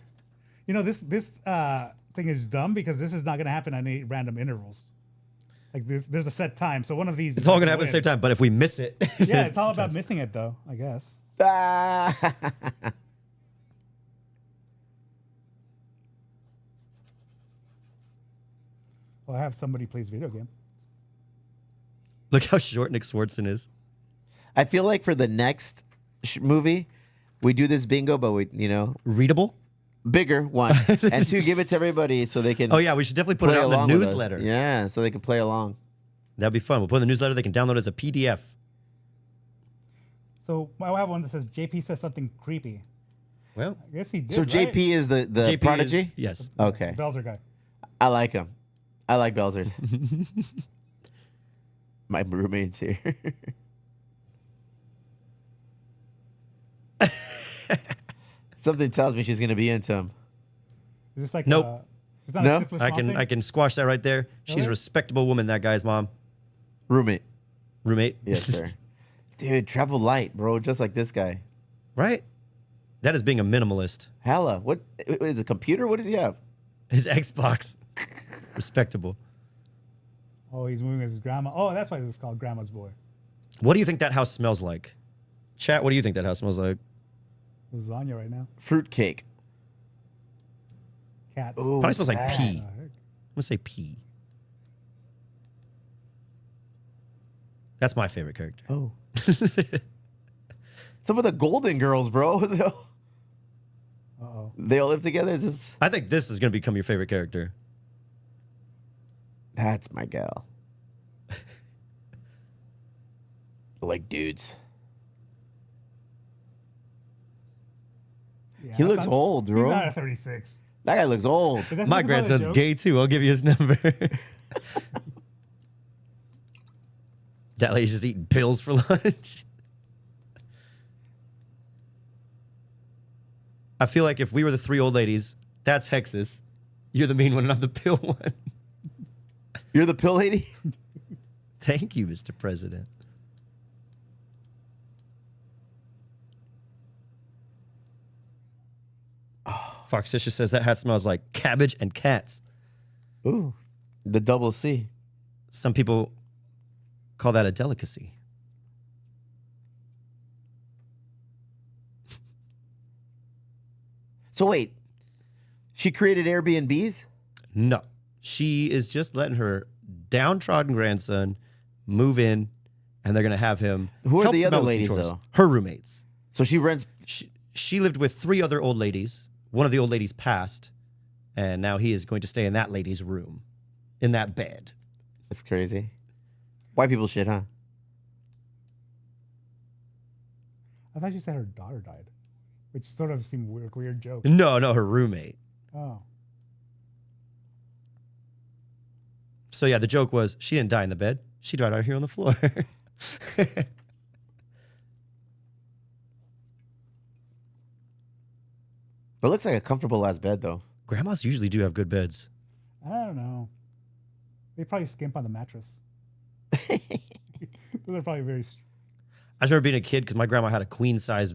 You know this thing is dumb because this is not going to happen at any random intervals. Like this, there's a set time. So one of these. It's all going to happen at the same time, but if we miss it. Yeah, it's all about missing it, though. I guess. Ah. Well, I have somebody plays video game. Look how short Nick Swartzen is. I feel like for the next movie, we do this bingo, but we, Readable? bigger one, and two, give it to everybody so they can. Oh, yeah, we should definitely put it play out in the along with us. newsletter. Yeah, so they can play along. That'd be fun. We'll put it in the newsletter. They can download it as a PDF. So I have one that says JP says something creepy. Well, I guess he did. So right? JP is the JP prodigy. is- yes. Okay, Belzer guy. I like him. I like Belzers. My roommate's here. Something tells me she's gonna be into him. Is this like Nope. it's not No? a syphilis I mom can thing? I can squash that right there. She's a Really? respectable woman, that guy's mom. Roommate. Roommate. Yes, sir. Dude, travel light, bro. Just like this guy. Right? That is being a minimalist. Hella. What is a computer? What does he have? His Xbox. Respectable. Oh, he's moving with his grandma. Oh, that's why this is called Grandma's Boy. What do you think that house smells like? Chat, what do you think that house smells like? Lasagna right now. Fruitcake. Cats. Ooh, Probably smells like what's pee. that? I'm gonna say pee. That's my favorite character. Oh. Some of the Golden Girls, bro. Uh-oh. They all live together. Is this? I think this is gonna become your favorite character. That's my gal. Like dudes. Yeah, He that's looks not- old, He's bro. not a 36. That guy looks old. Is that My supposed to be a grandson's joke? gay too. I'll give you his number. That lady's just eating pills for lunch. I feel like if we were the three old ladies, that's Hexus. You're the mean one and I'm the pill one. You're the pill lady? Thank you, Mr. President. Foxisha says that hat smells like cabbage and cats. Ooh, the double C. Some people call that a delicacy. So wait, she created Airbnbs? No, she is just letting her downtrodden grandson move in, and they're going to have him. Who are help the them other out with some ladies, chores. though? Her roommates. So she rents. She lived with 3 other old ladies. One of the old ladies passed, and now he is going to stay in that lady's room, in that bed. That's crazy. White people shit, huh? I thought you said her daughter died, which sort of seemed weird joke. No, her roommate. Oh. So yeah, the joke was she didn't die in the bed. She died out here on the floor. It looks like a comfortable ass bed, though. Grandmas usually do have good beds. I don't know. They probably skimp on the mattress. They're probably very. I just remember being a kid because my grandma had a queen size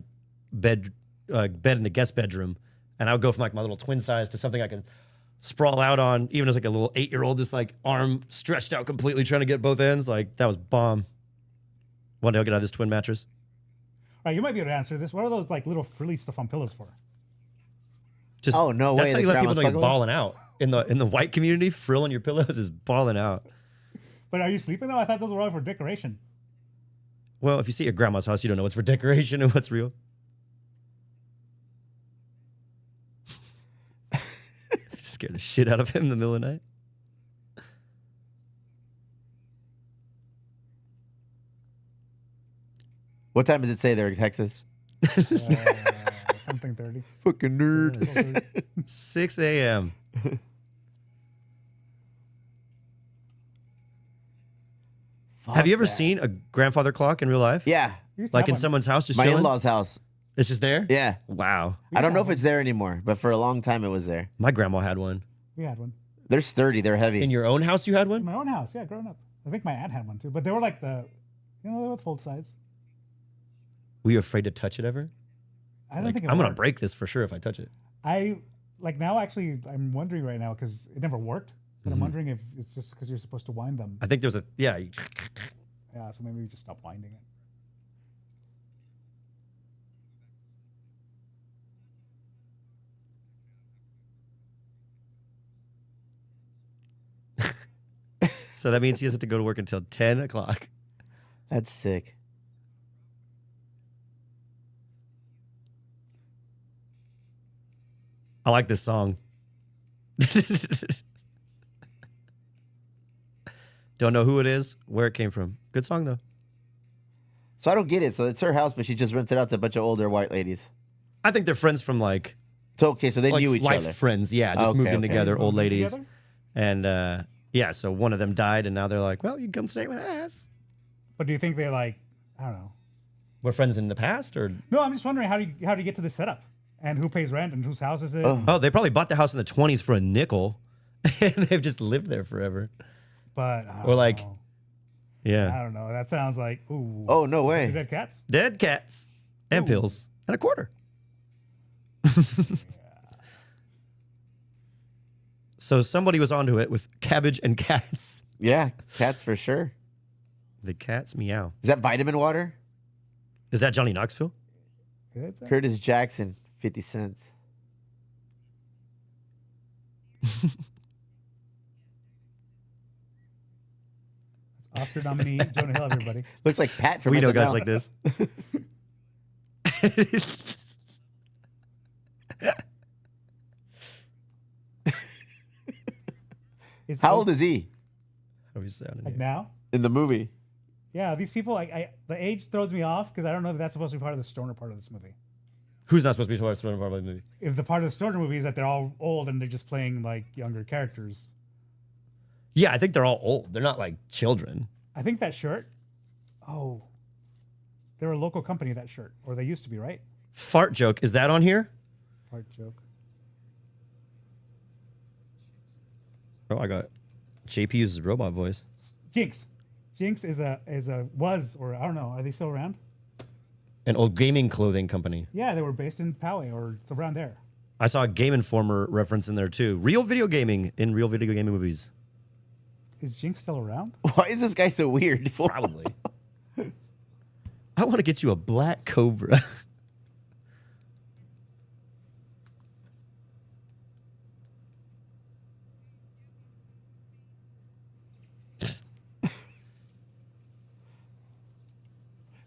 bed in the guest bedroom, and I would go from like my little twin size to something I could sprawl out on, even as like a little 8-year-old, just like arm stretched out completely, trying to get both ends. Like that was bomb. One day I'll get out of this twin mattress. All right, you might be able to answer this. What are those like little frilly stuff on pillows for? Just Oh, no that's way, how the you let people grandma's know you're fucking with balling out in the white community. Frilling your pillows is balling out. But are you sleeping though? I thought those were all for decoration. Well, if you see at grandma's house, you don't know what's for decoration and what's real. Scared the shit out of him in the middle of the night. What time does it say there in Texas? Something 30. Fucking nerd. 6 a.m. Have you ever seen a grandfather clock in real life? Yeah, Like in someone's house, just my chilling? in-laws' house. It's just there? Yeah. Wow. I don't know if it's there anymore, but for a long time it was there. My grandma had one. We had one. They're sturdy. They're heavy. In your own house, you had In one? my own house, yeah, growing up. I think my aunt had one too, but they were like they were full size. Were you afraid to touch it ever? I don't Like, think it I'm going to worked. break this for sure if I touch it. I like now actually I'm wondering right now because it never worked, but I'm wondering if it's just because you're supposed to wind them. I think there's Yeah, so maybe we just stop winding it. So that means he doesn't have to go to work until 10 o'clock. That's sick. I like this song. Don't know who it is, where it came from. Good song, though. So I don't get it. So it's her house, but she just rented out to a bunch of older white ladies. I think they're friends from like So okay, so they knew each life other. friends. Yeah, just Okay, moved in okay. together, old Moved in ladies. together? And yeah, so one of them died, and now they're like, well, you can come stay with us. But do you think they like I don't know? We're friends in the past, or No, I'm just wondering how do you get to this setup and who pays rent and whose house is it? Oh. oh, they probably bought the house in the 20s for a nickel, and they've just lived there forever. But I Or don't like, know. yeah, I don't know. That sounds like ooh. Oh no Two way. dead cats. dead cats and Ooh. pills and a quarter. So somebody was onto it with cabbage and cats. Yeah, cats for sure. The cats meow. Is that vitamin water? Is that Johnny Knoxville? It's Curtis Jackson, 50 cents. Oscar nominee Jonah Hill. Everybody. Looks like Pat from We know SNL. guys like this. It's How old is he How we sounding like here? now? in the movie? Yeah, these people like the age throws me off because I don't know if that's supposed to be part of the stoner part of this movie. Who's not supposed to be part of the movie? If the part of the stoner movie is that they're all old and they're just playing like younger characters. Yeah, I think they're all old. They're not like children. I think that shirt. Oh, they're a local company. That shirt, or they used to be, right? Fart joke. Is that on here? Fart joke. Oh, I got JP uses robot voice. Jinx. Jinx is a was or I don't know. Are they still around? An old gaming clothing company. Yeah, they were based in Poway or it's around there. I saw a Game Informer reference in there too. Real video gaming in real video gaming movies. Is Jinx still around? Why is this guy so weird? Probably. I want to get you a black cobra.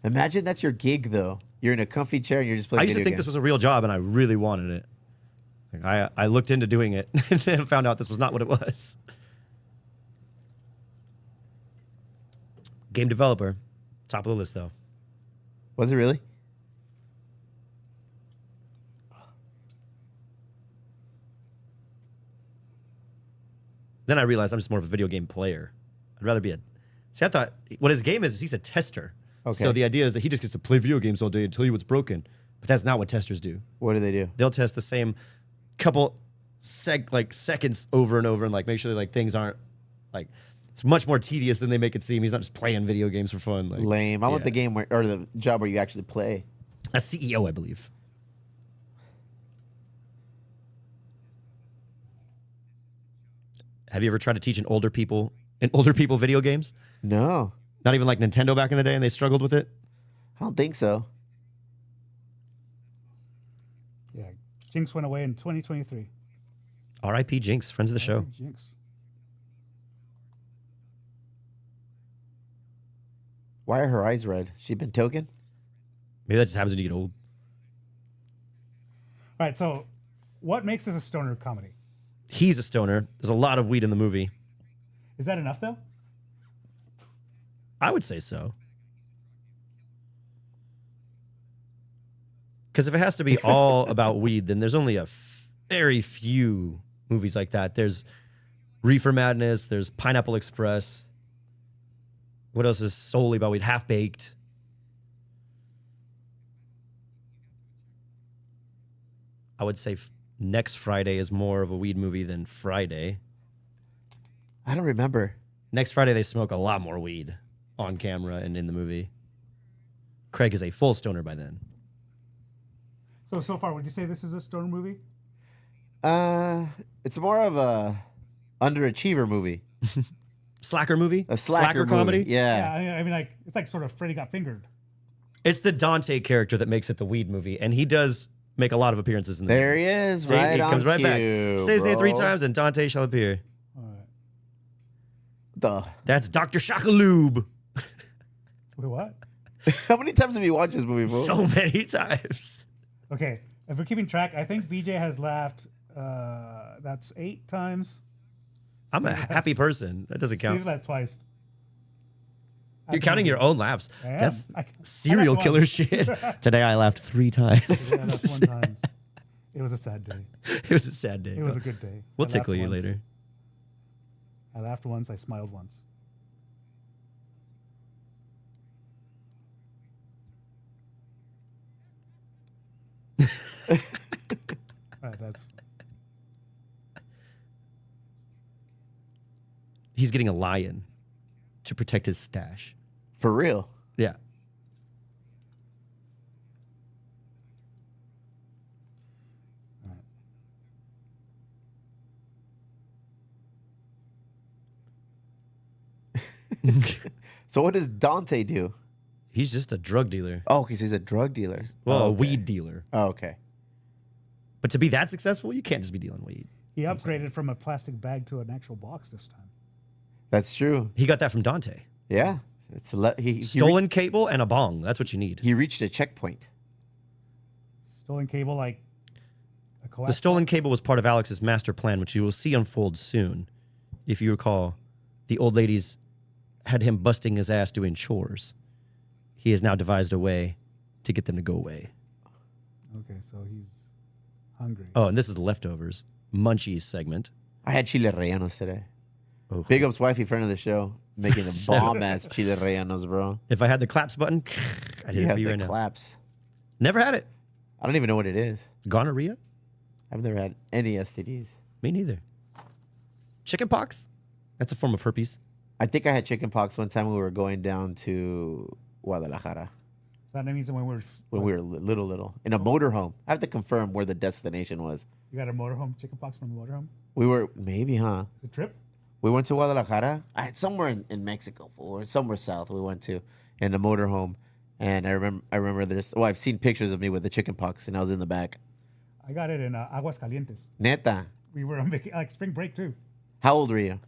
Imagine that's your gig, though. You're in a comfy chair and you're just playing I used to video think games. this was a real job, and I really wanted it. Like, I looked into doing it and then found out this was not what it was. Game developer, top of the list though. Was it really? Then I realized I'm just more of a video game player. I'd rather be a. See, I thought what his game is he's a tester. Okay. So the idea is that he just gets to play video games all day and tell you what's broken. But that's not what testers do. What do they do? They'll test the same couple seconds over and over and like make sure that like things aren't like it's much more tedious than they make it seem. He's not just playing video games for fun. Like, Lame. I want yeah. the game where, or the job where you actually play. A CEO, I believe. Have you ever tried to teach older people video games? No, Not even like Nintendo back in the day, and they struggled with it. I don't think so. Yeah, Jinx went away in 2023. R.I.P. Jinx, friends of the show. Jinx. Why are her eyes red? She been token? Maybe that just happens when you get old. All right, so what makes this a stoner comedy? He's a stoner. There's a lot of weed in the movie. Is that enough though? I would say so. Because if it has to be all about weed, then there's only very few movies like that. There's Reefer Madness. There's Pineapple Express. What else is solely about weed? Half Baked. I would say Next Friday is more of a weed movie than Friday. I don't remember. Next Friday, they smoke a lot more weed on camera and in the movie. Craig is a full stoner by then. So far, would you say this is a stoner movie? It's more of a underachiever movie. Slacker movie? A slacker movie. comedy? Yeah. I mean, like it's like sort of Freddy Got Fingered. It's the Dante character that makes it the weed movie, and he does make a lot of appearances in the There movie. he is, See, right he on comes right cue, back. Say his name 3 bro. times, and Dante shall appear. All right. The That's Dr. Shakaloob. Wait, what? How many times have you watched this movie, fool? So many times. Okay, if we're keeping track, I think BJ has laughed. That's 8 times. I'm a happy person. That doesn't Steve count. laughed twice. You're counting your own laughs. I am. That's I serial laughed killer once. shit. Today I laughed 3 times. Yeah, that's one time. It was a sad day. It was a sad day. It was a good day. We'll I laughed tickle you once. later. I laughed once. I smiled once. All right, that's He's getting a lion to protect his stash. For real. Yeah. So what does Dante do? He's just a drug dealer. Oh, because he's a drug dealer. Well, Oh, a okay. weed dealer. Oh, okay. But to be that successful, you can't just be dealing weed. he upgraded from a plastic bag to an actual box this time. That's true. He got that from Dante. Yeah. It's he Stolen cable and a bong. That's what you need. he reached a checkpoint. Stolen cable, like a coax. The stolen cable was part of Alex's master plan, which you will see unfold soon. If you recall, the old ladies had him busting his ass doing chores. He has now devised a way to get them to go away. Okay, so he's hungry. Oh, and this is the leftovers. Munchies segment. I had chile rellenos today. Oh. Big ups, wifey, friend of the show, making the bomb ass chile rellenos, bro. If I had the claps button, I did You it for have you the right now. claps. Never had it. I don't even know what it is. Gonorrhea? I've never had any STDs. Me neither. Chicken pox? That's a form of herpes. I think I had chicken pox one time when we were going down to Guadalajara. that means when when we were little in a motorhome. I have to confirm where the destination was. you got a motorhome chickenpox from a motorhome. We were maybe, huh? The trip. We went to Guadalajara. Somewhere in Mexico or somewhere south. We went to in a motorhome, and I remember there's. Oh, I've seen pictures of me with the chickenpox, and I was in the back. I got it in Aguascalientes. Neta, We were on like spring break too. how old were you?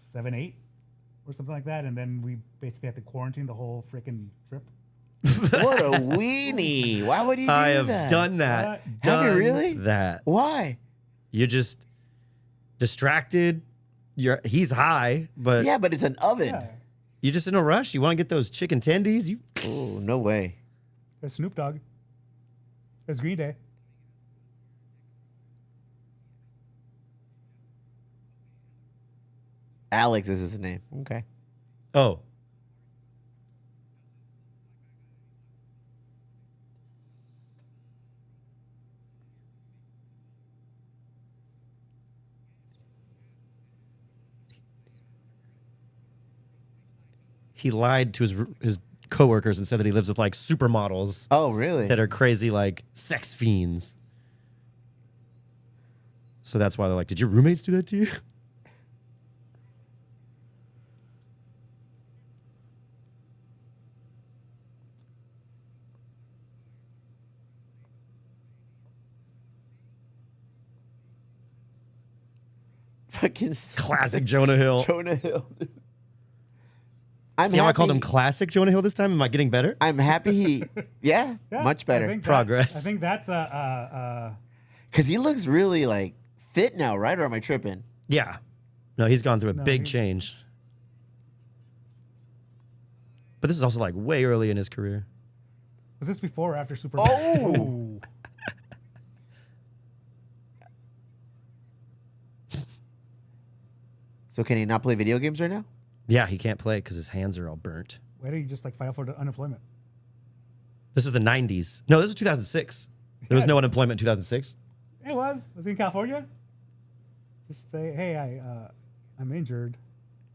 7, 8, or something like that, and then we basically had to quarantine the whole freaking trip. What a weenie! Why would you do I have that? done that. Have you Done really? That. Why? You're just distracted. He's high, but Yeah, but it's an oven. Yeah, you're just in a rush. You want to get those chicken tendies. Oh, no way. there's Snoop Dogg. There's Green Day. Alex is his name. Okay. Oh. He lied to his coworkers and said that he lives with like supermodels Oh, really? that are crazy like sex fiends. So that's why they're like, "Did your roommates do that to you?" Fucking Classic Jonah Hill. Jonah Hill. Dude. I'm See how I called him happy- classic Jonah Hill this time? Am I getting better? I'm happy he. Yeah, Yeah, much I better. think Progress. I think that's Because he looks really like fit now, right? Or am I tripping? Yeah. No, he's gone through a No, big he's- change. But this is also like way early in his career. was this before or after Super? Oh! So can he not play video games right now? Yeah, he can't play because his hands are all burnt. Why did you just like file for the unemployment? This is the 90s. No, this is 2006. There was no unemployment in 2006. It was he in California? Just say, hey, I'm injured.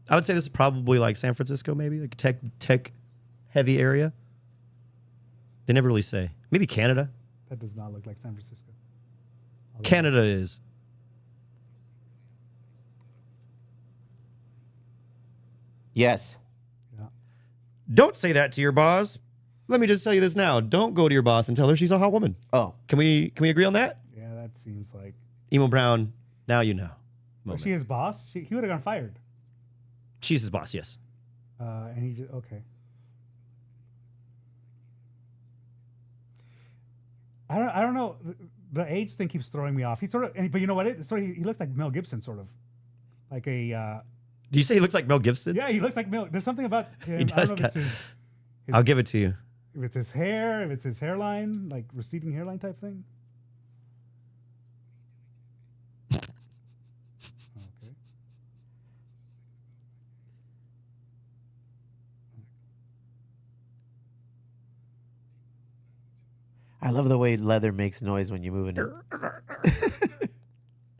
I would say this is probably like San Francisco, maybe like tech heavy area. They never really say. Maybe Canada. That does not look like San Francisco. Canada is. Yes. Yeah. Don't say that to your boss. Let me just tell you this now. Don't go to your boss and tell her she's a hot woman. Oh, Can we agree on that? Yeah, that seems like. Emo Brown, now you know. Was Moment. she his boss? He would have gone fired. She's his boss, yes. And he just okay. I don't know. The age thing keeps throwing me off. He sort of, but you know what? He looks like Mel Gibson, sort of, like a. Do you say he looks like Mel Gibson? Yeah, he looks like Mel. There's something about him. He does I don't know if it's I'll give it to you. if it's his hair, if it's his hairline, like receding hairline type thing. Okay. I love the way leather makes noise when you're moving it.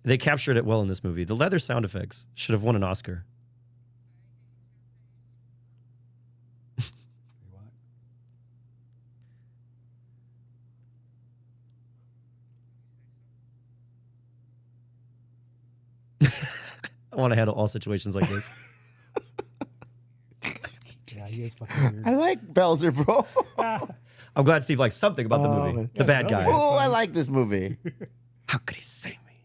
They captured it well in this movie. The leather sound effects should have won an Oscar. What? I want to handle all situations like this. Yeah, he is fucking weird. I like Belzer, bro. I'm glad Steve likes something about the Oh, movie. man. The bad Yeah, guy. no, Oh, I like this movie. How could he sing me?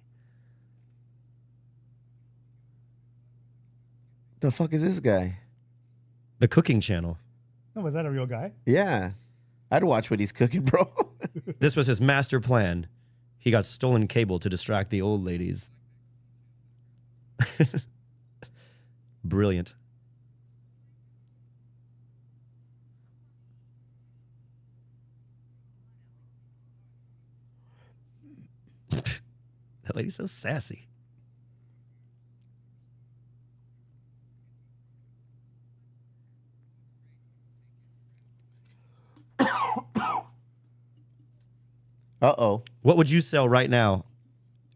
The fuck is this guy? The Cooking Channel. No, was that a real guy? Yeah. I'd watch what he's cooking, bro. This was his master plan. He got stolen cable to distract the old ladies. Brilliant. That lady's so sassy. Uh-oh. What would you sell right now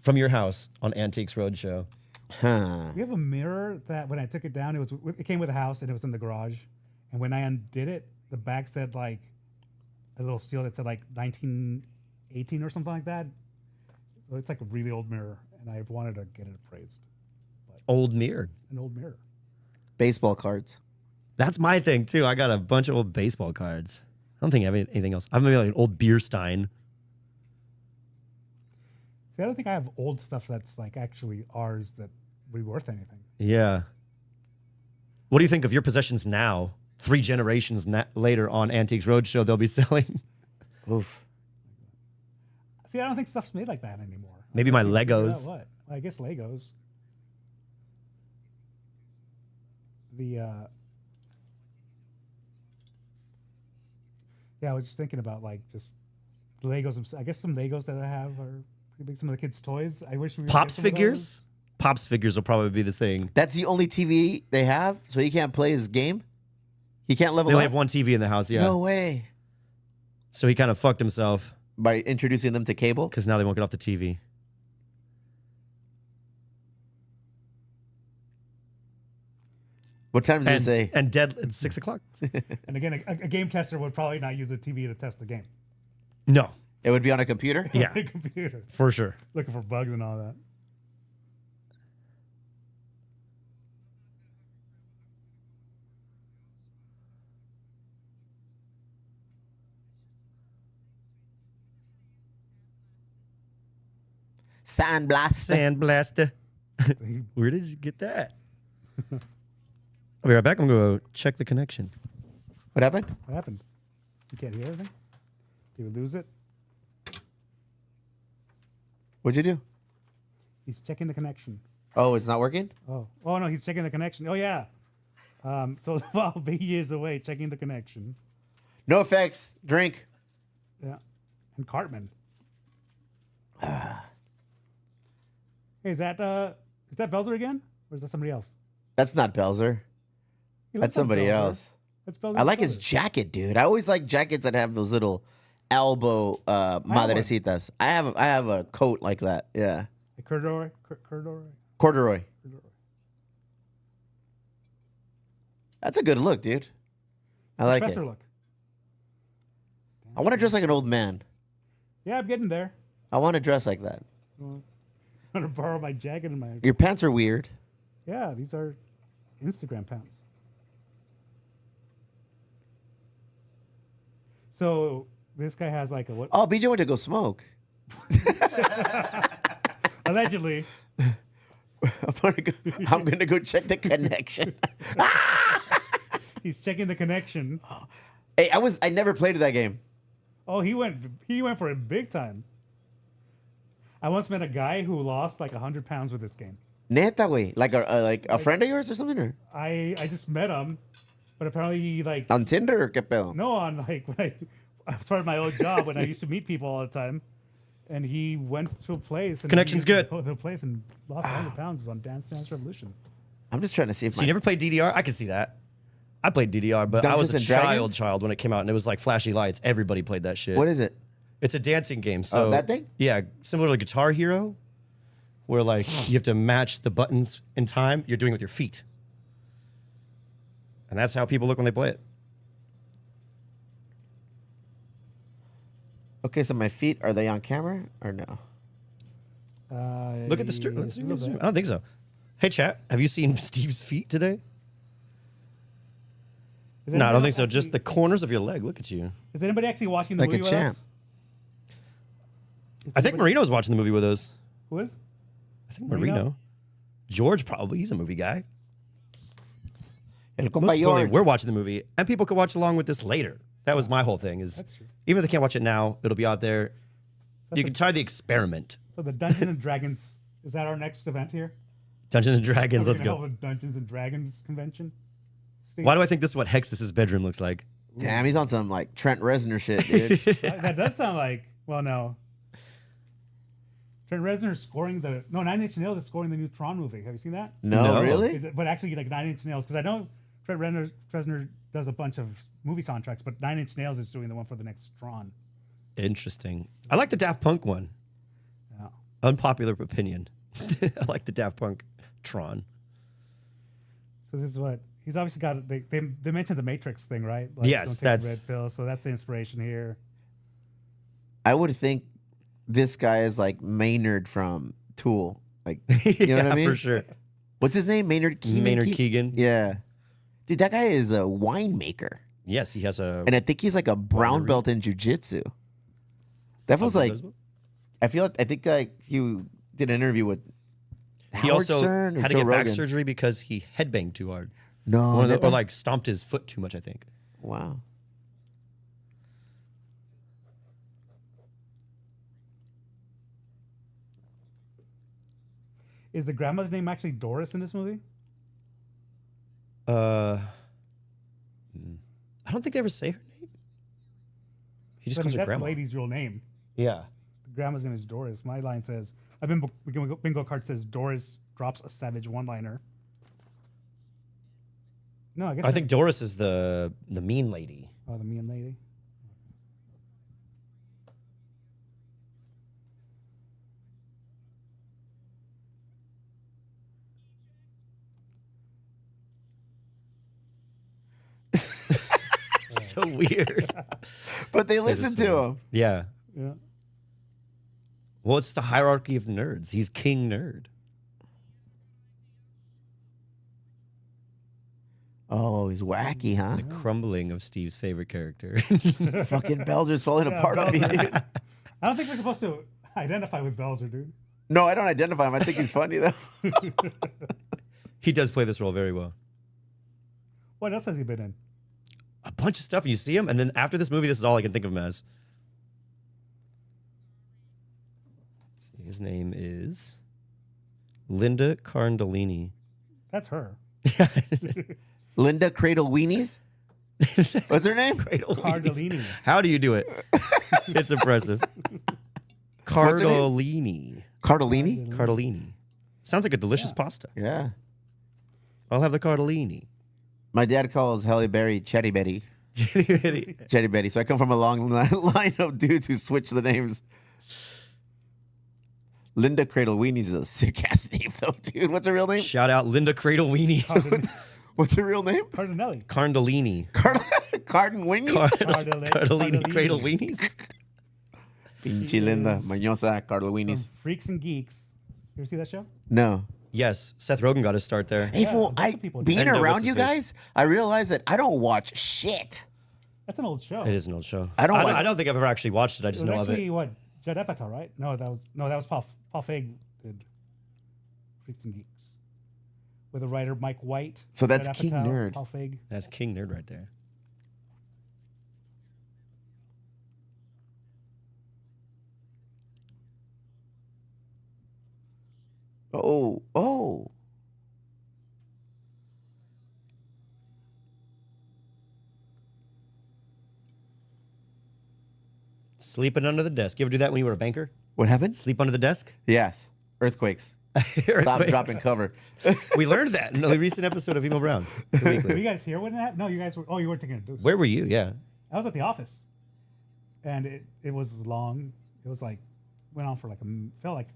from your house on Antiques Roadshow? Huh. We have a mirror that when I took it down, it came with a house and it was in the garage. And when I undid it, the back said like a little steel that's at like 1918 or something like that. So it's like a really old mirror, and I wanted to get it appraised. Old mirror. An old mirror. Baseball cards. That's my thing too. I got a bunch of old baseball cards. I don't think I have anything else. I have maybe like an old beer stein. See, I don't think I have old stuff that's like actually ours that would be worth anything. Yeah. What do you think of your possessions now? 3 generations later on Antiques Roadshow, they'll be selling. Oof. See, I don't think stuff's made like that anymore. Maybe my Unless you figure out Legos. What? Well, I guess Legos. Yeah, I was just thinking about like just Legos. I guess some Legos that I have are pretty big. Some of the kids' toys. I wish we would get Pops some of figures? Pops figures will probably be the thing. That's the only TV they have, so he can't play his game? He can't level They only up? have one TV in the house, yeah. No way. So he kind of fucked himself By introducing them to cable? because now they won't get off the TV. What time does it say? And dead at 6 o'clock? And again, a game tester would probably not use a TV to test the game. No, It would be on a computer? Yeah. The computer, for sure. looking for bugs and all that. Sandblast. Sandblaster. Where did you get that? I'll be right back. I'm going to check the connection. What happened? What happened? You can't hear anything? Did we lose it? What'd you do? He's checking the connection. Oh, it's not working? Oh no, he's checking the connection. Oh yeah. So while B is away, checking the connection. No effects. Drink. Yeah. And Cartman. Hey, is that Belzer again? Or is that somebody else? That's not Belzer. He That's looks like somebody Belzer. else. That's Belzer's I like his brother. jacket, dude. I always like jackets that have those little elbow madrecitas. I have a coat like that. Yeah. Like corduroy. Corduroy. That's a good look, dude. I like it. Professor look. I want to dress like an old man. Yeah, I'm getting there. I want to dress like that. I'm gonna borrow my jacket and my. Your pants are weird. Yeah, these are Instagram pants. So this guy has like a what? Oh, BJ went to go smoke. Allegedly. I'm gonna go check the connection. He's checking the connection. Hey, I never played that game. Oh, he went for it big time. I once met a guy who lost like 100 pounds with this game. Neta, way. Like a friend of yours or something, or I just met him, but apparently he like on Tinder or qué pedo? no on like when I started my old job when I used to meet people all the time, and he went to a place. And Connection's good. Go to a place and lost 100 pounds. It was on Dance Dance Revolution. I'm just trying to see if So you never played DDR? I can see that. I played DDR, but I was Dungeons a and Dragons? child when it came out, and it was like flashy lights. Everybody played that shit. what is it? It's a dancing game. So that thing? Yeah, similar to Guitar Hero, where like you have to match the buttons in time. You're doing it with your feet, and that's how people look when they play it. Okay, so my feet, are they on camera or no? Look at the stream. a little bit. I don't think so. Hey, chat, have you seen Steve's feet today? Is No, I anybody don't think else so. Just actually- the corners of your leg. Look at you. Is anybody actually watching the Like a movie with champ. us? Is I think anybody- Marino's watching the movie with us. Who is? I think Marino? Marino. George probably. He's a movie guy. El Most compa importantly, George. we're watching the movie, and people can watch along with this later. That was my whole thing. Is That's true. even if they can't watch it now, it'll be out there. That's You a- can try the experiment. So the Dungeons and Dragons, is that our next event here? Dungeons and Dragons. We're Let's gonna go. hold a Dungeons and Dragons convention. Steve, Why do I think this is what Hexus's bedroom looks like? Damn, he's on some like Trent Reznor shit, dude. that does sound like, well, no. Trent Reznor scoring Nine Inch Nails is scoring the new Tron movie. Have you seen that? No, No. really? But actually, like Nine Inch Nails, because I know Trent Reznor does a bunch of movie soundtracks, but Nine Inch Nails is doing the one for the next Tron. Interesting. I like the Daft Punk one. Yeah. Unpopular opinion. I like the Daft Punk Tron. So this is what He's obviously got. They mentioned the Matrix thing, right? Like, Yes, don't take the that's- red pill. So that's the inspiration here. I would think this guy is like Maynard from Tool. Like, you know what I mean? for sure. What's his name? Maynard Keegan. Maynard Keegan. Yeah, dude, that guy is a winemaker, Yes, he has a. and I think he's like a brown Winery? belt in jujitsu. That was like, I feel like I think like you did an interview with. He Howard also Stern or had to Joe get back Rogan? surgery because he headbanged too hard. No, Or never- like stomped his foot too much, I think. wow. Is the grandma's name actually Doris in this movie? I don't think they ever say her name. He just But calls her that's grandma. the lady's real name. Yeah. The grandma's name is Doris. My line says, bingo card says Doris drops a savage one-liner. No, I guess I think Doris is the mean lady. Oh, the mean lady. So weird. But they Plays a listen to song. him. Yeah. Yeah. Well, it's the hierarchy of nerds. He's king nerd. Oh, he's wacky, huh? The crumbling of Steve's favorite character. Fucking Belzer's falling apart on me, Belzer. dude. I don't think we're supposed to identify with Belzer, dude. No, I don't identify him. I think he's funny though. He does play this role very well. What else has he been in? A bunch of stuff. You see him, and then after this movie, this is all I can think of him as. See, his name is Linda Cardellini. That's her. Linda Cradle Weenies. What's her name? Cardellini. How do you do it? It's impressive. What's her name? Cardellini. Cardellini. Cardellini. Sounds like a delicious pasta. Yeah. I'll have the cardellini. My dad calls Halle Berry Chetty Betty. Chetty Betty. So I come from a long line of dudes who switch the names. Linda Cradle Weenies is a sick ass name though, dude. What's her real name? Shout out Linda Cradle Weenies. What's her real name? Cardinelli. Cardellini. Carden Weenies. Cardellini Cradle Weenies. Pinche Linda Mañosa Cardle Weenies. Freaks and Geeks. You ever see that show? No. Yes, Seth Rogen got his start there. Hey, fool, lots of people do. being And, what's around his you face? guys, I realize that I don't watch shit. That's an old show. It is an old show. I don't like- I don't think I've ever actually watched it. I It just was know of actually it. what Judd Apatow, right? No, that was Paul Feig did Freaks and Geeks with the writer Mike White. So that's Judd King Apatow, Nerd. Paul Feig. That's King Nerd right there. Oh. Sleeping under the desk. You ever do that when you were a banker? What happened? Sleep under the desk? Yes. Earthquakes. Stop, Earthquakes. drop, and cover. We learned that in a recent episode of Emo Brown. The Were Weekly. you guys here when it happened? No, you guys were. Oh, you weren't taking a deuce. Where were you? Yeah. I was at the office, and it was long. It was like went on for like felt like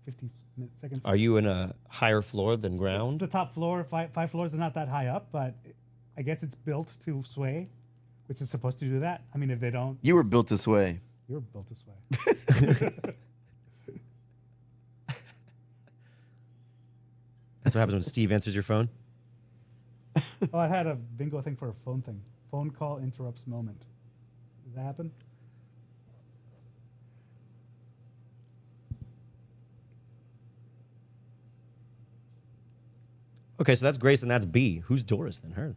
50 seconds. Are you in a higher floor than It's ground? the top floor. Five floors is not that high up, but I guess it's built to sway, which is supposed to do that. I mean, if they don't, You were built this way. you're built to sway. That's what happens when Steve answers your phone. Oh, I had a bingo thing for a phone thing. Phone call interrupts moment. Did that happen? Okay, so that's Grace and that's B. Who's Doris then? Her.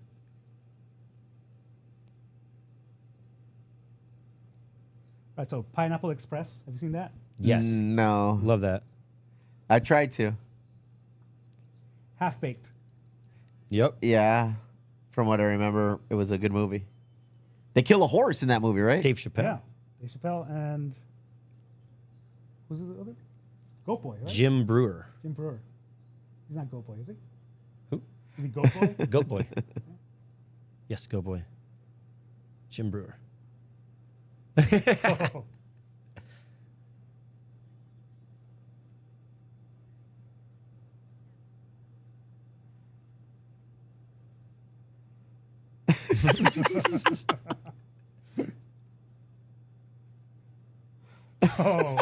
Right. So Pineapple Express. Have you seen that? Yes. No. Love that. I tried to. Half Baked. Yep. Yeah. From what I remember, it was a good movie. They kill a horse in that movie, right? Dave Chappelle. Yeah. Dave Chappelle and who's the other? Goat Boy, right? Jim Brewer. Jim Brewer. He's not Goat Boy, is he? Who? Is he Goat Boy? Goat Boy. Yes, Goat Boy. Jim Brewer. Oh. Oh.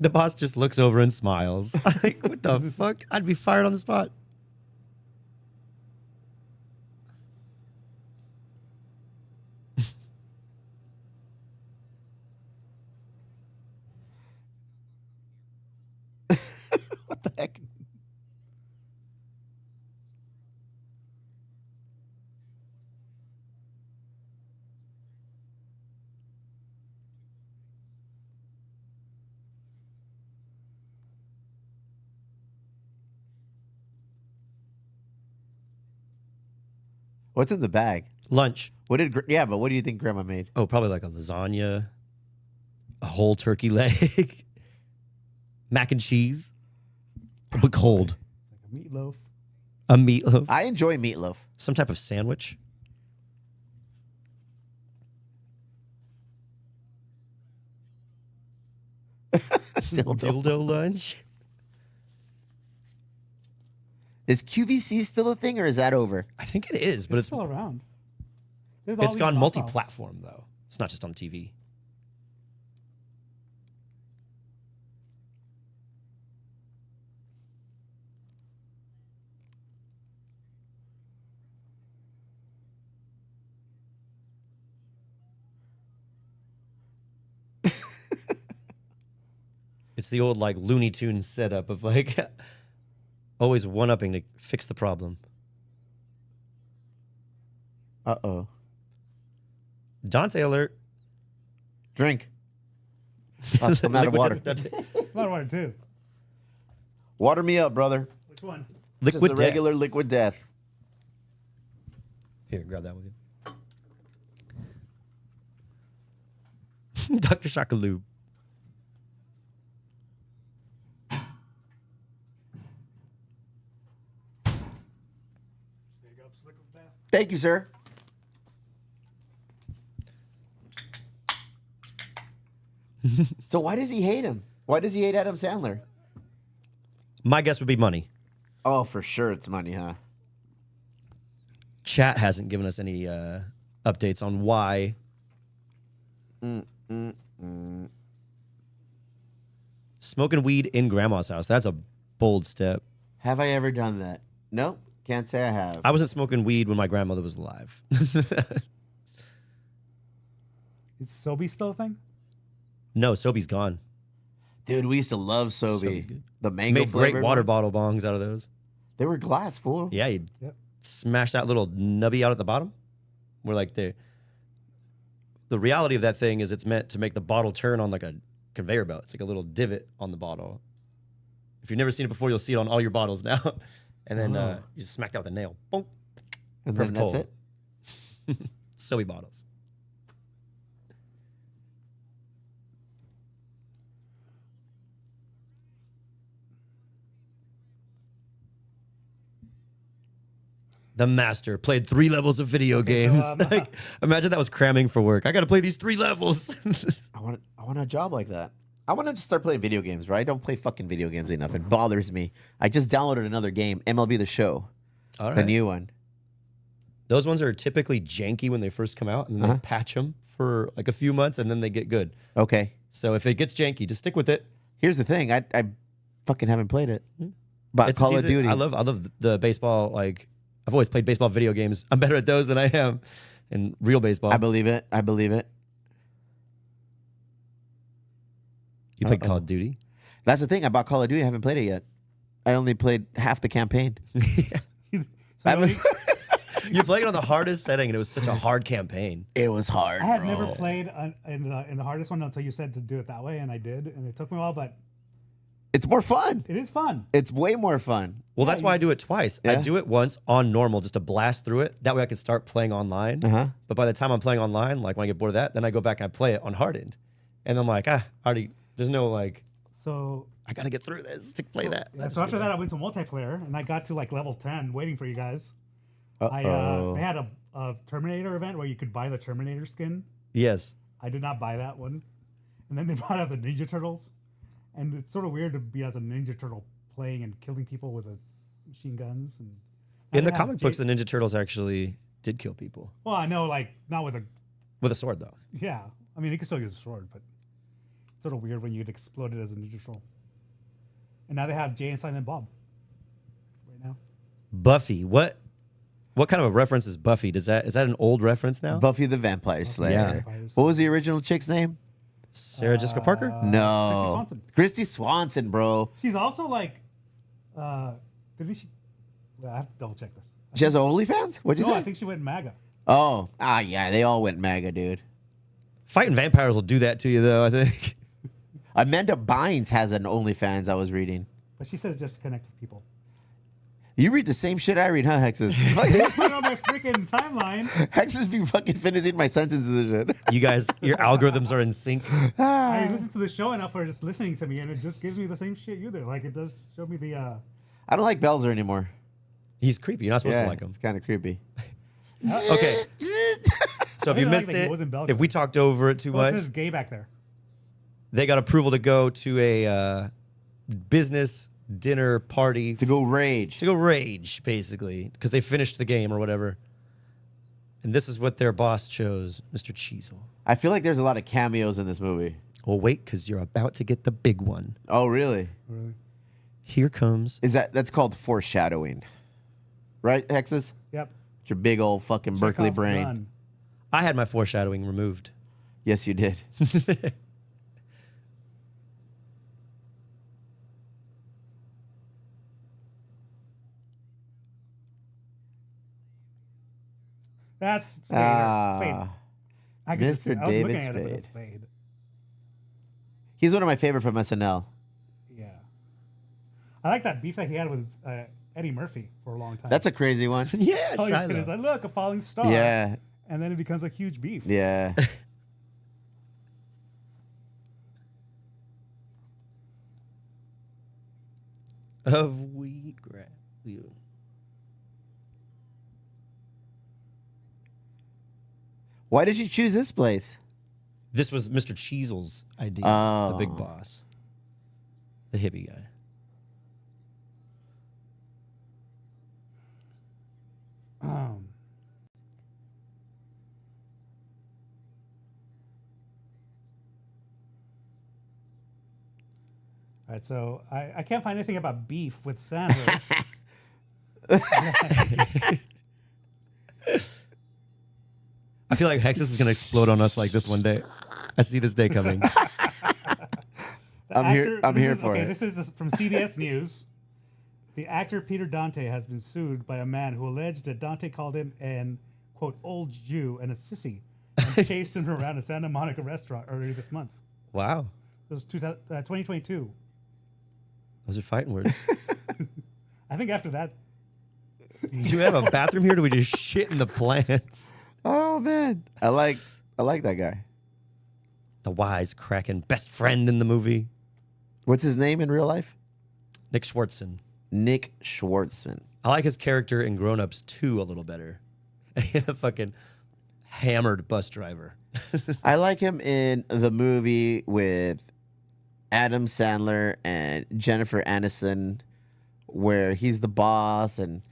The boss just looks over and smiles. Like, what the fuck? I'd be fired on the spot. What the heck? What's in the bag? Lunch. What did? Yeah, but what do you think Grandma made? Oh, probably like a lasagna, a whole turkey leg, mac and cheese, but cold. Like a meatloaf. A meatloaf. I enjoy meatloaf. Some type of sandwich. Dildo lunch. Is QVC still a thing, or is that over? I think it is, but it's still around. There's all it's these gone pop-ups. multi-platform though. It's not just on TV. It's the old like Looney Tunes setup of like always one-upping to fix the problem. Uh-oh. Dante alert. Drink. I'm out of water. A lot of water too. Water me up, brother. Which one? Just Liquid a death. regular liquid death. Here, grab that with you. Dr. Shakaloo. There you go. Just liquid death. Thank you, sir. So why does he hate him? Why does he hate Adam Sandler? My guess would be money. Oh, for sure it's money, huh? Chat hasn't given us any updates on why. Smoking weed in grandma's house. That's a bold step. Have I ever done that? No, can't say I have. I wasn't smoking weed when my grandmother was alive. Is Sobe still a thing? No, Sobe's gone. Dude, we used to love Sobe's Sobe. good. The mango Made great flavored water one. bottle bongs out of those. They were glass, fool. Yeah, you Yep. smash that little nubby out at the bottom. We're like the reality of that thing is it's meant to make the bottle turn on like a conveyor belt. It's like a little divot on the bottle. If you've never seen it before, you'll see it on all your bottles now. And then you just smack that with a nail. Boom. And then Perfect that's hole. it. Sobe bottles. The master played 3 levels of video games. Like, imagine that was cramming for work. I got to play these 3 levels. I want a job like that. I want to just start playing video games, right? I don't play fucking video games enough. It bothers me. I just downloaded another game, MLB The Show, All right. the new one. Those ones are typically janky when they first come out, and then they patch them for like a few months, and then they get good. Okay. So if it gets janky, just stick with it. Here's the thing. I fucking haven't played it. But It's Call of decent. Duty. I love the baseball. Like, I've always played baseball video games. I'm better at those than I am in real baseball. I believe it. I believe it. You played Call of Duty? That's the thing. I bought Call of Duty. I haven't played it yet. I only played half the campaign. I haven't- You're playing it on the hardest setting, and it was such a hard campaign. It was hard. I had bro. never played in the hardest one until you said to do it that way, and I did, and it took me a while, but It's more fun. it is fun. It's way more fun. Well, that's why I do it twice. I Yeah. do it once on normal just to blast through it. That way I can start playing online. But by the time I'm playing online, like when I get bored of that, then I go back and I play it on hardened. And I'm like, there's no like, So I got to get through this to play that. yeah, so after that, I went to multiplayer, and I got to like level 10, waiting for you guys. They had a Terminator event where you could buy the Terminator skin. Yes. I did not buy that one. And and then they brought out the Ninja Turtles, and it's sort of weird to be as a Ninja Turtle playing and killing people with machine guns. And In the they have comic books, the Ninja Turtles actually did kill people well, I know, like not with a with a sword, though. yeah. I mean, you can still use a sword, but it's sort of weird when you'd explode it as a Ninja Turtle. And now they have Jay and Silent Bob right now. Buffy, what kind of a reference is Buffy? Is that an old reference now? Buffy the Vampire Slayer. Yeah. What was the original chick's name? Sarah Jessica Parker? Christy No. Swanson. Christy Swanson, bro. She's also like, didn't she? Well, I have to double check this. She has OnlyFans? What'd you No, say? I think she went MAGA. Oh, yeah, they all went MAGA, dude. Fighting vampires will do that to you, though, I think. Amanda Bynes has an OnlyFans I was reading. But she says just connect with people. You read the same shit I read, huh, Hexes? Put it on my freaking timeline. Hexes be fucking finishing my sentences and shit. You guys, your algorithms are in sync. I listen to the show enough for just listening to me, and it just gives me the same shit you do. Like it does show me the. I don't like Belzer anymore. He's creepy. You're not supposed to like him. It's kind of creepy. Okay. So if you I missed like that he it, wasn't Belgian. if we talked over it too Well, much, this is gay back there. they got approval to go to a business dinner party To go rage. to go rage, basically, because they finished the game or whatever. And this is what their boss chose, Mr. Cheezel. I feel like there's a lot of cameos in this movie. Well, wait, because you're about to get the big one. Oh, really? Really? Here comes. That's called foreshadowing. Right, Hexes? Yep. It's your big old fucking Berkeley Chekhov's brain. gun. I had my foreshadowing removed. Yes, you did. That's Spade. Spade. Ah, I could just- Mr. I was David looking at it, but it's Spade. Spade. he's one of my favorite from SNL. Yeah. I like that beef that he had with Eddie Murphy for a long time. That's a crazy one. Yeah, oh, Shiloh. he's like, look, a falling star. Yeah, And then it becomes a huge beef. yeah. Of wheatgrass. Why did you choose this place? This was Mr. Cheezel's idea, the big Oh. boss, the hippie guy. Um, all right, so I can't find anything about beef with Sandra. I feel like Hexus is going to explode on us like this one day. I see this day coming. I'm here for it. This is from CBS News. The actor Peter Dante has been sued by a man who alleged that Dante called him an, quote, old Jew and a sissy and chased him around a Santa Monica restaurant earlier this month. Wow. This was 2022. Those are fighting words. I think after that, Do we have a bathroom here or do we just shit in the plants? Oh man, I like that guy. The wise cracking best friend in the movie, What's his name in real life? Nick Schwartzen. Nick Schwartzman. I like his character in Grown Ups 2 a little better. A fucking hammered bus driver. I like him in the movie with Adam Sandler and Jennifer Aniston, where he's the boss and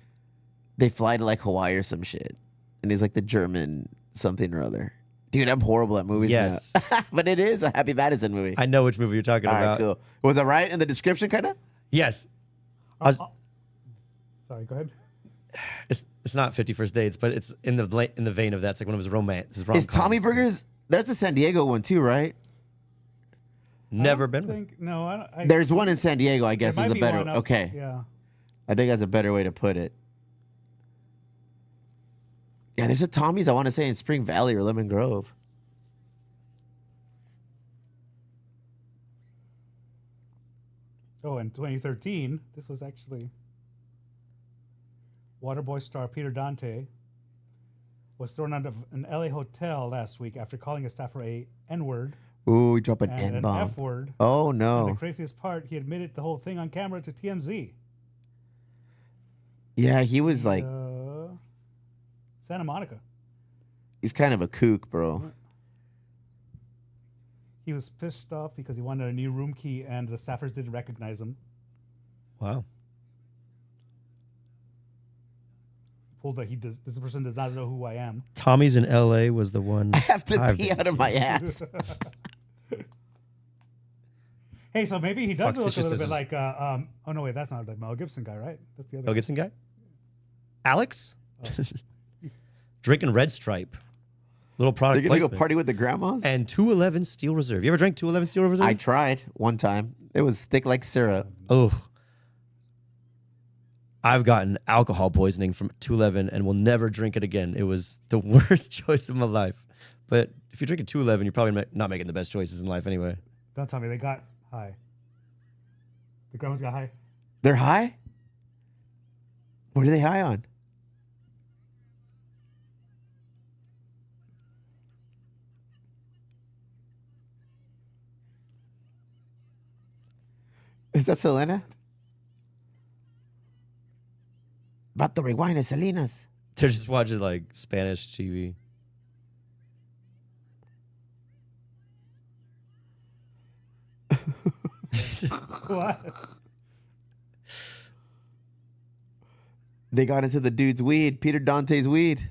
they fly to like Hawaii or some shit, and he's like the German something or other. Dude, I'm horrible at movies. Yes. now. But it is a Happy Madison movie. I know which movie you're talking All about. right, cool. Was I right in the description, kind of? Yes. sorry, go ahead. It's not 50 First Dates, but it's in the vein of that. It's like one of his romance. Is Tommy Burgers? That's a San Diego one too, right? Never I been. don't think, no, I, There's one in San Diego, I guess, there is might a be better. one up- Okay, Yeah. I think that's a better way to put it. Yeah, there's a Tommy's, I want to say, in Spring Valley or Lemon Grove. Oh, in 2013, this was actually Waterboy star Peter Dante was thrown out of an LA hotel last week after calling a staffer a N-word Ooh, we drop an and N an bomb. F-word. Oh And the no! craziest part, he admitted the whole thing on camera to TMZ. Yeah, he was like, Santa Monica. he's kind of a kook, bro. he was pissed off because he wanted a new room key and the staffers didn't recognize him. Wow. Pulled that this person does not know who I am. Tommy's in L.A. was the one. I have to I've pee been out of to. my ass. Hey, so maybe he does Fox look a Stitches little bit is- like oh no, wait, that's not the Mel Gibson guy, right? That's the other Mel guy. Gibson guy? Alex? Oh. Drinking Red Stripe. Little They're product gonna go placement. party with the grandmas. And 211 Steel Reserve. You ever drank 211 Steel Reserve? I tried one time. It was thick like syrup. Oh. I've gotten alcohol poisoning from 211 and will never drink it again. It was the worst choice of my life. But if you're drinking 211, you're probably not making the best choices in life anyway. Don't tell me they got high. The grandmas got high. They're high? What are they high on? Is that Selena? About to rewind to Selena's. They're just watching like Spanish TV. What? They got into the dude's weed, Peter Dante's weed.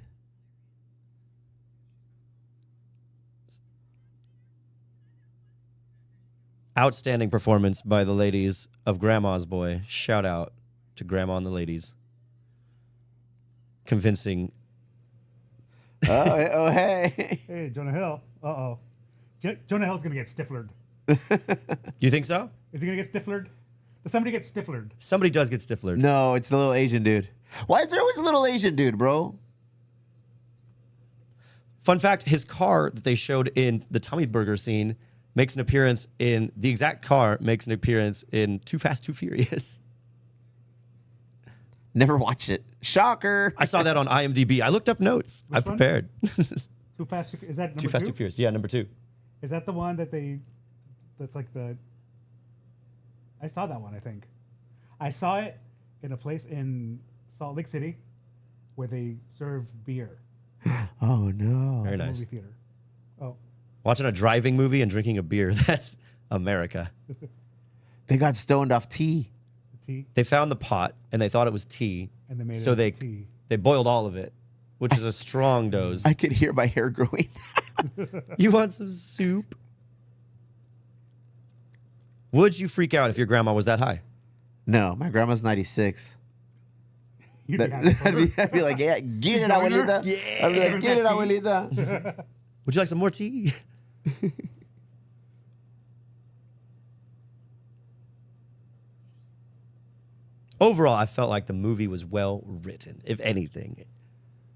Outstanding performance by the ladies of Grandma's Boy. Shout out to Grandma and the ladies. Convincing. Oh, hey. Hey, Jonah Hill. Uh-oh. Jonah Hill's going to get stiflered. You think so? Is he going to get stiflered? Does somebody get stiflered? Somebody does get stiflered. No, it's the little Asian dude. Why is there always a little Asian dude, bro? Fun fact, his car that they showed in the Tommy Burger scene makes an appearance in, the exact car makes an appearance in Too Fast, Too Furious. Never watched it. Shocker. I saw that on IMDb. I looked up notes. I Which one? prepared. Too Fast? Is that number Too Fast, two? Too Furious. Yeah, number 2. Is that the one that's like the... I saw that one, I think. I saw it in a place in Salt Lake City where they serve beer. Oh, no. Very nice. Movie theater. Oh, Watching a driving movie and drinking a beer. That's America. They got stoned off tea. the tea. They found the pot and they thought it was tea. And they made so it they tea. they boiled all of it, which is a strong dose. I could hear my hair growing. You want some soup? Would you freak out if your grandma was that high? No, my grandma's 96. You'd be happy for her. I'd be like, yeah, get it, join her? abuelita. Yeah. I'd be like, get it, Give her that abuelita. Would you like some more tea? Overall, I felt like the movie was well written, if anything.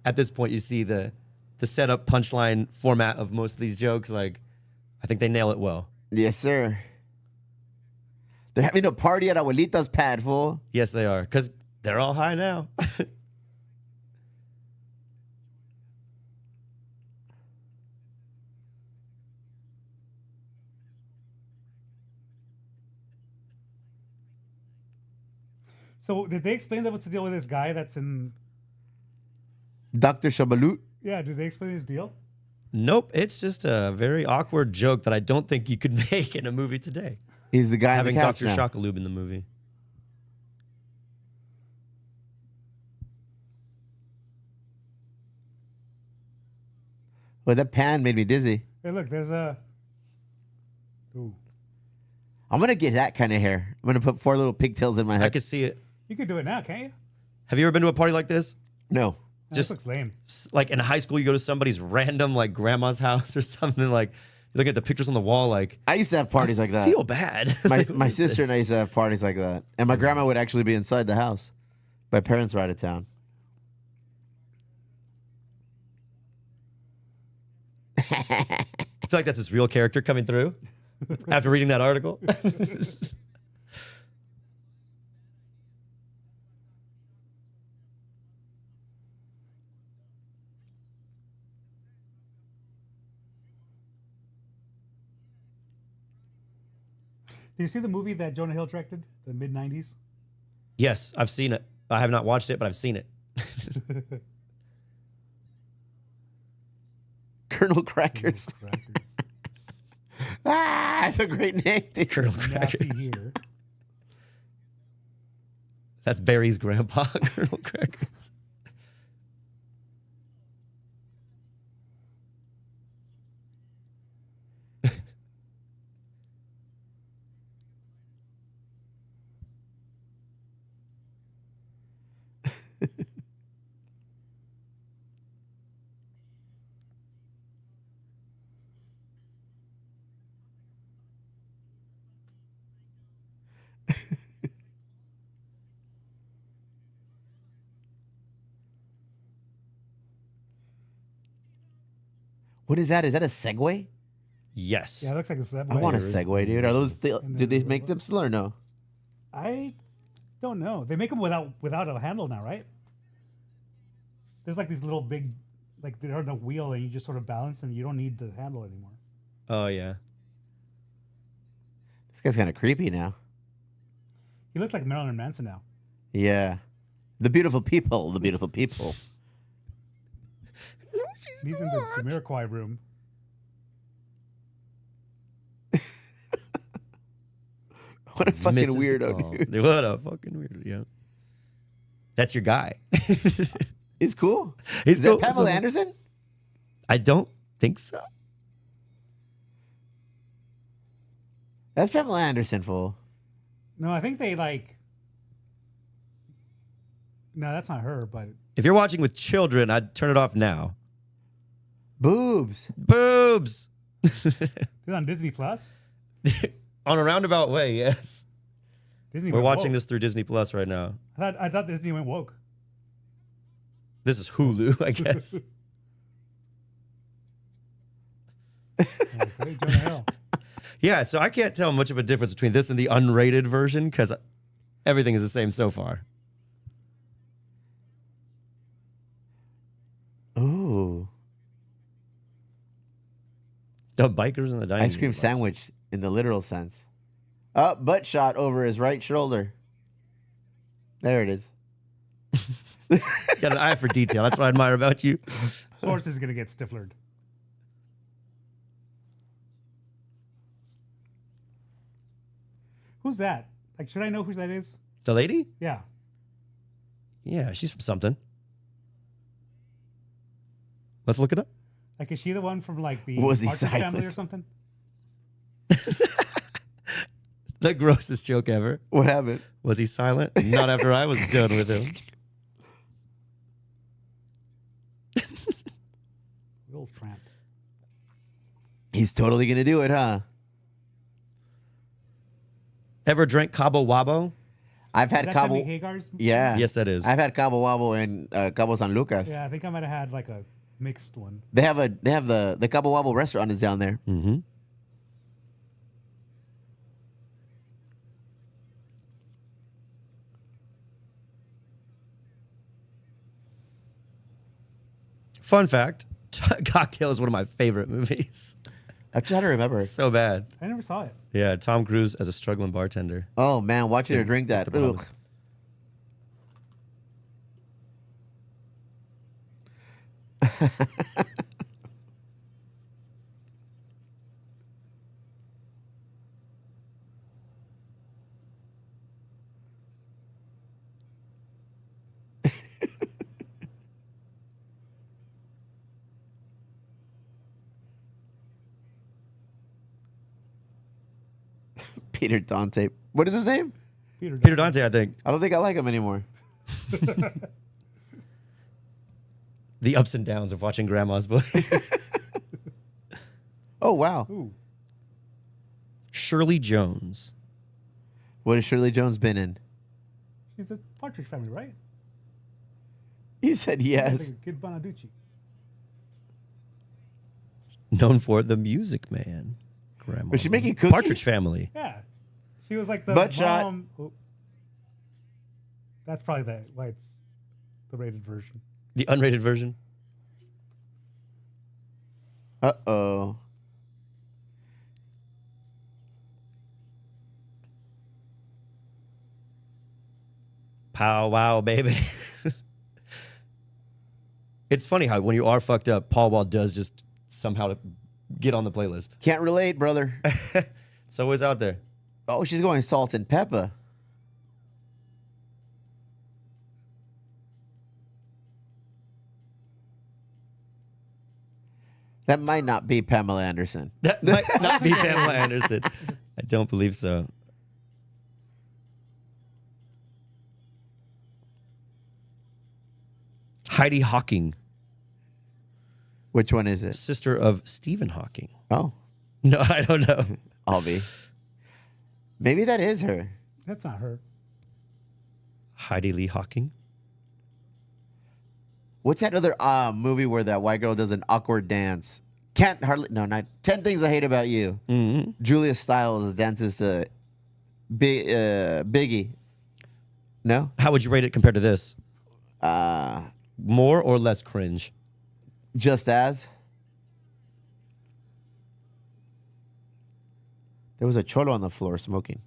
At this point, you see the setup punchline format of most of these jokes. Like, I think they nail it well. Yes, sir. They're having a party at abuelita's pad, fool. Yes, they are, because they're all high now. So did they explain that what's the deal with this guy that's in... Dr. Shabalut. Yeah, did they explain his deal? Nope, it's just a very awkward joke that I don't think you could make in a movie today. He's the guy on the Having couch Dr. now. Shockaloob in the movie. Well, that pan made me dizzy. Hey, look, there's a... Ooh. I'm going to get that kind of hair. I'm going to put 4 little pigtails in my I head. could see it. You could do it now, can't you? Have you ever been to a party like this? No. Just- This looks lame. Like in high school, you go to somebody's random like grandma's house or something. Like you look at the pictures on the wall. Like I used to have parties like that. feel bad. My, Like, my what is sister and I this? used to have parties like that. And my grandma would actually be inside the house. My parents were out of town. I feel like that's his real character coming through after reading that article. Did you see the movie that Jonah Hill directed, the mid-90s? Yes, I've seen it. I have not watched it, but I've seen it. Colonel Crackers. Ah, that's a great name, dude. Colonel Nasty Crackers. here. That's Barry's grandpa, Colonel Crackers. What is that? Is that a Segway? Yes. Yeah, it looks like a Segway. I want a Segway, dude. Are those? And Do they then- make them still or no? I don't know. They make them without a handle now, right? There's like these little big, like they're on a wheel and you just sort of balance and you don't need the handle anymore. Oh, yeah. This guy's kind of creepy now. He looks like Marilyn Manson now. Yeah, the beautiful people. The beautiful people. He's in the Jamiroquai room. What a fucking Misses the weirdo, call. dude. What a fucking weirdo. Yeah. That's your guy. He's cool. He's Is cool. that Pamela Anderson? I don't think so. That's Pamela Anderson, fool. No, I think they like. No, that's not her, but If you're watching with children, I'd turn it off now. Boobs. Boobs. it's on Disney Plus. On a roundabout way, yes. Disney We're went watching woke. this through Disney Plus right now. I thought Disney went woke. This is Hulu, I guess. Hey, Jonah Hill. Yeah, so I can't tell much of a difference between this and the unrated version because everything is the same so far. Ooh. The bikers in the dining Ice cream room. sandwich in the literal sense. Butt shot over his right shoulder. There it is. You got an eye for detail. That's what I admire about you. Source is gonna get stiflered. Who's that? Like, should I know who that is? The lady? Yeah. Yeah, she's from something. Let's look it up. Like, is she the one from like the Was he Partridge Family or silent? something? The grossest joke ever. What happened? Was he silent? Not after I was done with him. Little tramp. He's totally gonna do it, huh? Ever drank Cabo Wabo? I've had That's Cabo. Sammy Hagar's. Yeah. Yes, that is. I've had Cabo Wabo and Cabo San Lucas. Yeah, I think I might have had like a mixed one. They have the Cabo Wabo restaurant is down there. Mm-hmm. Fun fact, Cocktail is one of my favorite movies. I'm trying to remember. So bad. I never saw it. Yeah, Tom Cruise as a struggling bartender. Oh man, watching her drink that. the Bahamas. Ugh. Peter Dante. What is his name? Peter Dante, I think. I don't think I like him anymore. The ups and downs of watching Grandma's Boy. Oh wow. Ooh, Shirley Jones. What has Shirley Jones been in? she's the Partridge Family, right? He said yes. Like Kid Bonaducci. Known for The Music Man. Grandma. Was she making cookies? Partridge Family. Yeah, she was like the Butt shot. mom. Oh. That's probably why it's the rated version. The unrated version. Uh-oh. Pow wow, baby. It's funny how when you are fucked up, Paul Wall does just somehow get on the playlist. Can't relate, brother. It's always out there. Oh, she's going salt and pepper. That might not be Pamela Anderson. That might not be Pamela Anderson. I don't believe so. Heidi Hawking, Which one is it? sister of Stephen Hawking. Oh, No, I don't know. I'll be. Maybe that is her. That's not her. Heidi Lee Hawking. What's that other movie where that white girl does an awkward dance? Can't hardly. No, not 10 Things I Hate About You. Mm-hmm. Julia Stiles dances to Biggie. No? How would you rate it compared to this? Uh, More or less cringe? Just As. There was a cholo on the floor smoking.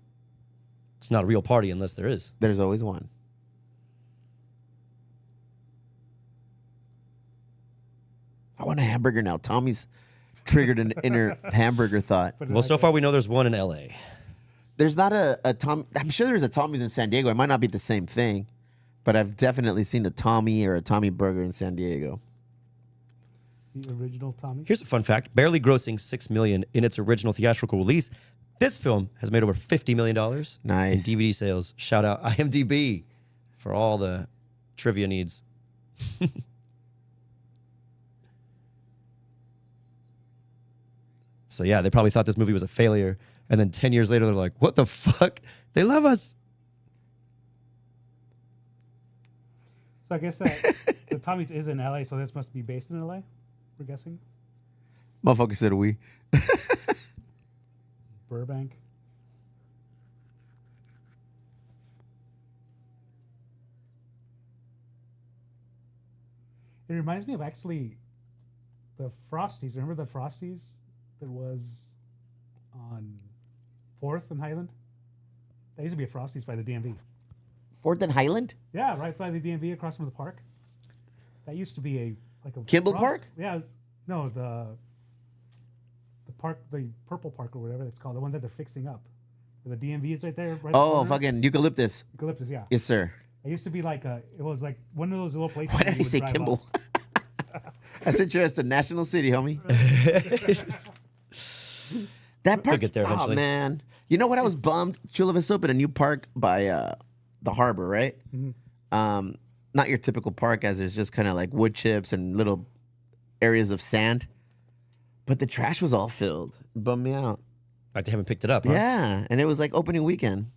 It's not a real party unless there is. There's always one. I want a hamburger now. Tommy's triggered an inner hamburger thought. But Well, so far we know there's one in L.A. There's not a Tom. I'm sure there's a Tommy's in San Diego. It might not be the same thing, but I've definitely seen a Tommy or a Tommy Burger in San Diego. the original Tommy. Here's a fun fact: barely grossing $6 million in its original theatrical release, this film has made over $50 million Nice. in DVD sales. Shout out IMDb for all the trivia needs. So yeah, they probably thought this movie was a failure, and then 10 years later, they're like, "What the fuck? They love us." So I guess that the Tommy's is in LA, so this must be based in LA. We're guessing Motherfucker said we. Burbank. It reminds me of actually the Frosties. Remember the Frosties that was on 4th and Highland? That used to be a Frosties by the DMV. 4th and Highland? Yeah, right by the DMV across from the park. That used to be a Kimball Park? Yeah, no, the park, the purple park or whatever it's called, the one that they're fixing up. The DMV is right there. Right Oh, fucking eucalyptus. Eucalyptus, yeah. Yes, sir. It used to be like it was like one of those little places. Why where did you I say would drive Kimball? up. I said you're a national city, homie. That park. get there Oh, eventually. man. You know what? I was bummed. Chula Vista opened a new park by the harbor, right? Not your typical park, as there's just kind of like wood chips and little areas of sand. But the trash was all filled. It bummed me out. Like they haven't picked it up, huh? Yeah, and it was like opening weekend.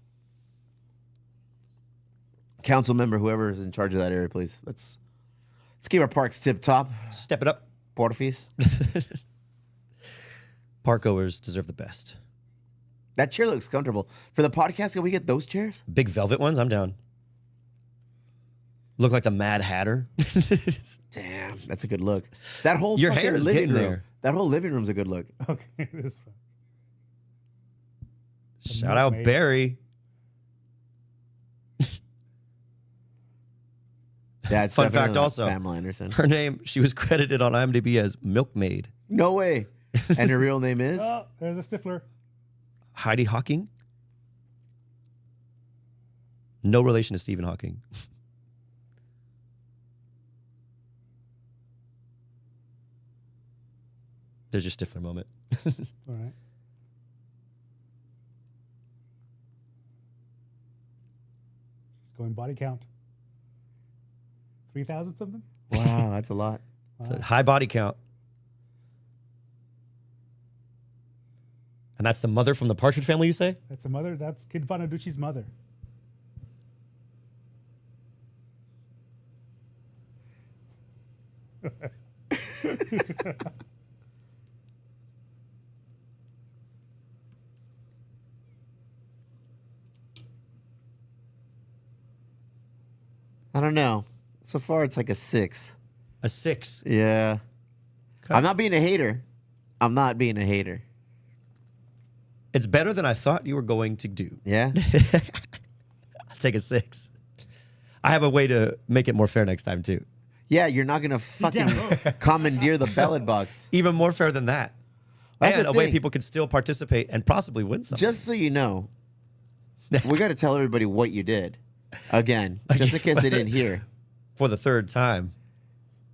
Council member, whoever is in charge of that area, please. Let's keep our parks tip top. Step it up. Portafis. Park goers deserve the best. That chair looks comfortable. For the podcast, can we get those chairs? Big velvet ones, I'm down. Look like the Mad Hatter. Damn, that's a good look. That whole Your fucking hair is living getting room. there. That whole living room's a good look. Okay, this one. Shout out Milkmaid. Barry. Yeah, it's Fun fact definitely not also. Pamela Anderson. Her name, she was credited on IMDb as Milkmaid. No way. And her real name is? Oh, there's a Stifler. Heidi Hawking? No relation to Stephen Hawking. There's your Stifler moment. All right. She's going body count. 3,000 something? Wow, that's a lot. It's a high body count. And that's the mother from the Partridge Family, you say? That's a mother. That's Kid Bonaducci's mother. I don't know. So far, it's like a 6. A 6. Yeah. Okay. I'm not being a hater. I'm not being a hater. It's better than I thought you were going to do. Yeah? I'll take a 6. I have a way to make it more fair next time, too. Yeah, you're not going to fucking commandeer the ballot box. Even more fair than that. That's and the a way thing. people can still participate and possibly win something. Just so you know, we got to tell everybody what you did. Again, just in case they didn't hear. For the third time.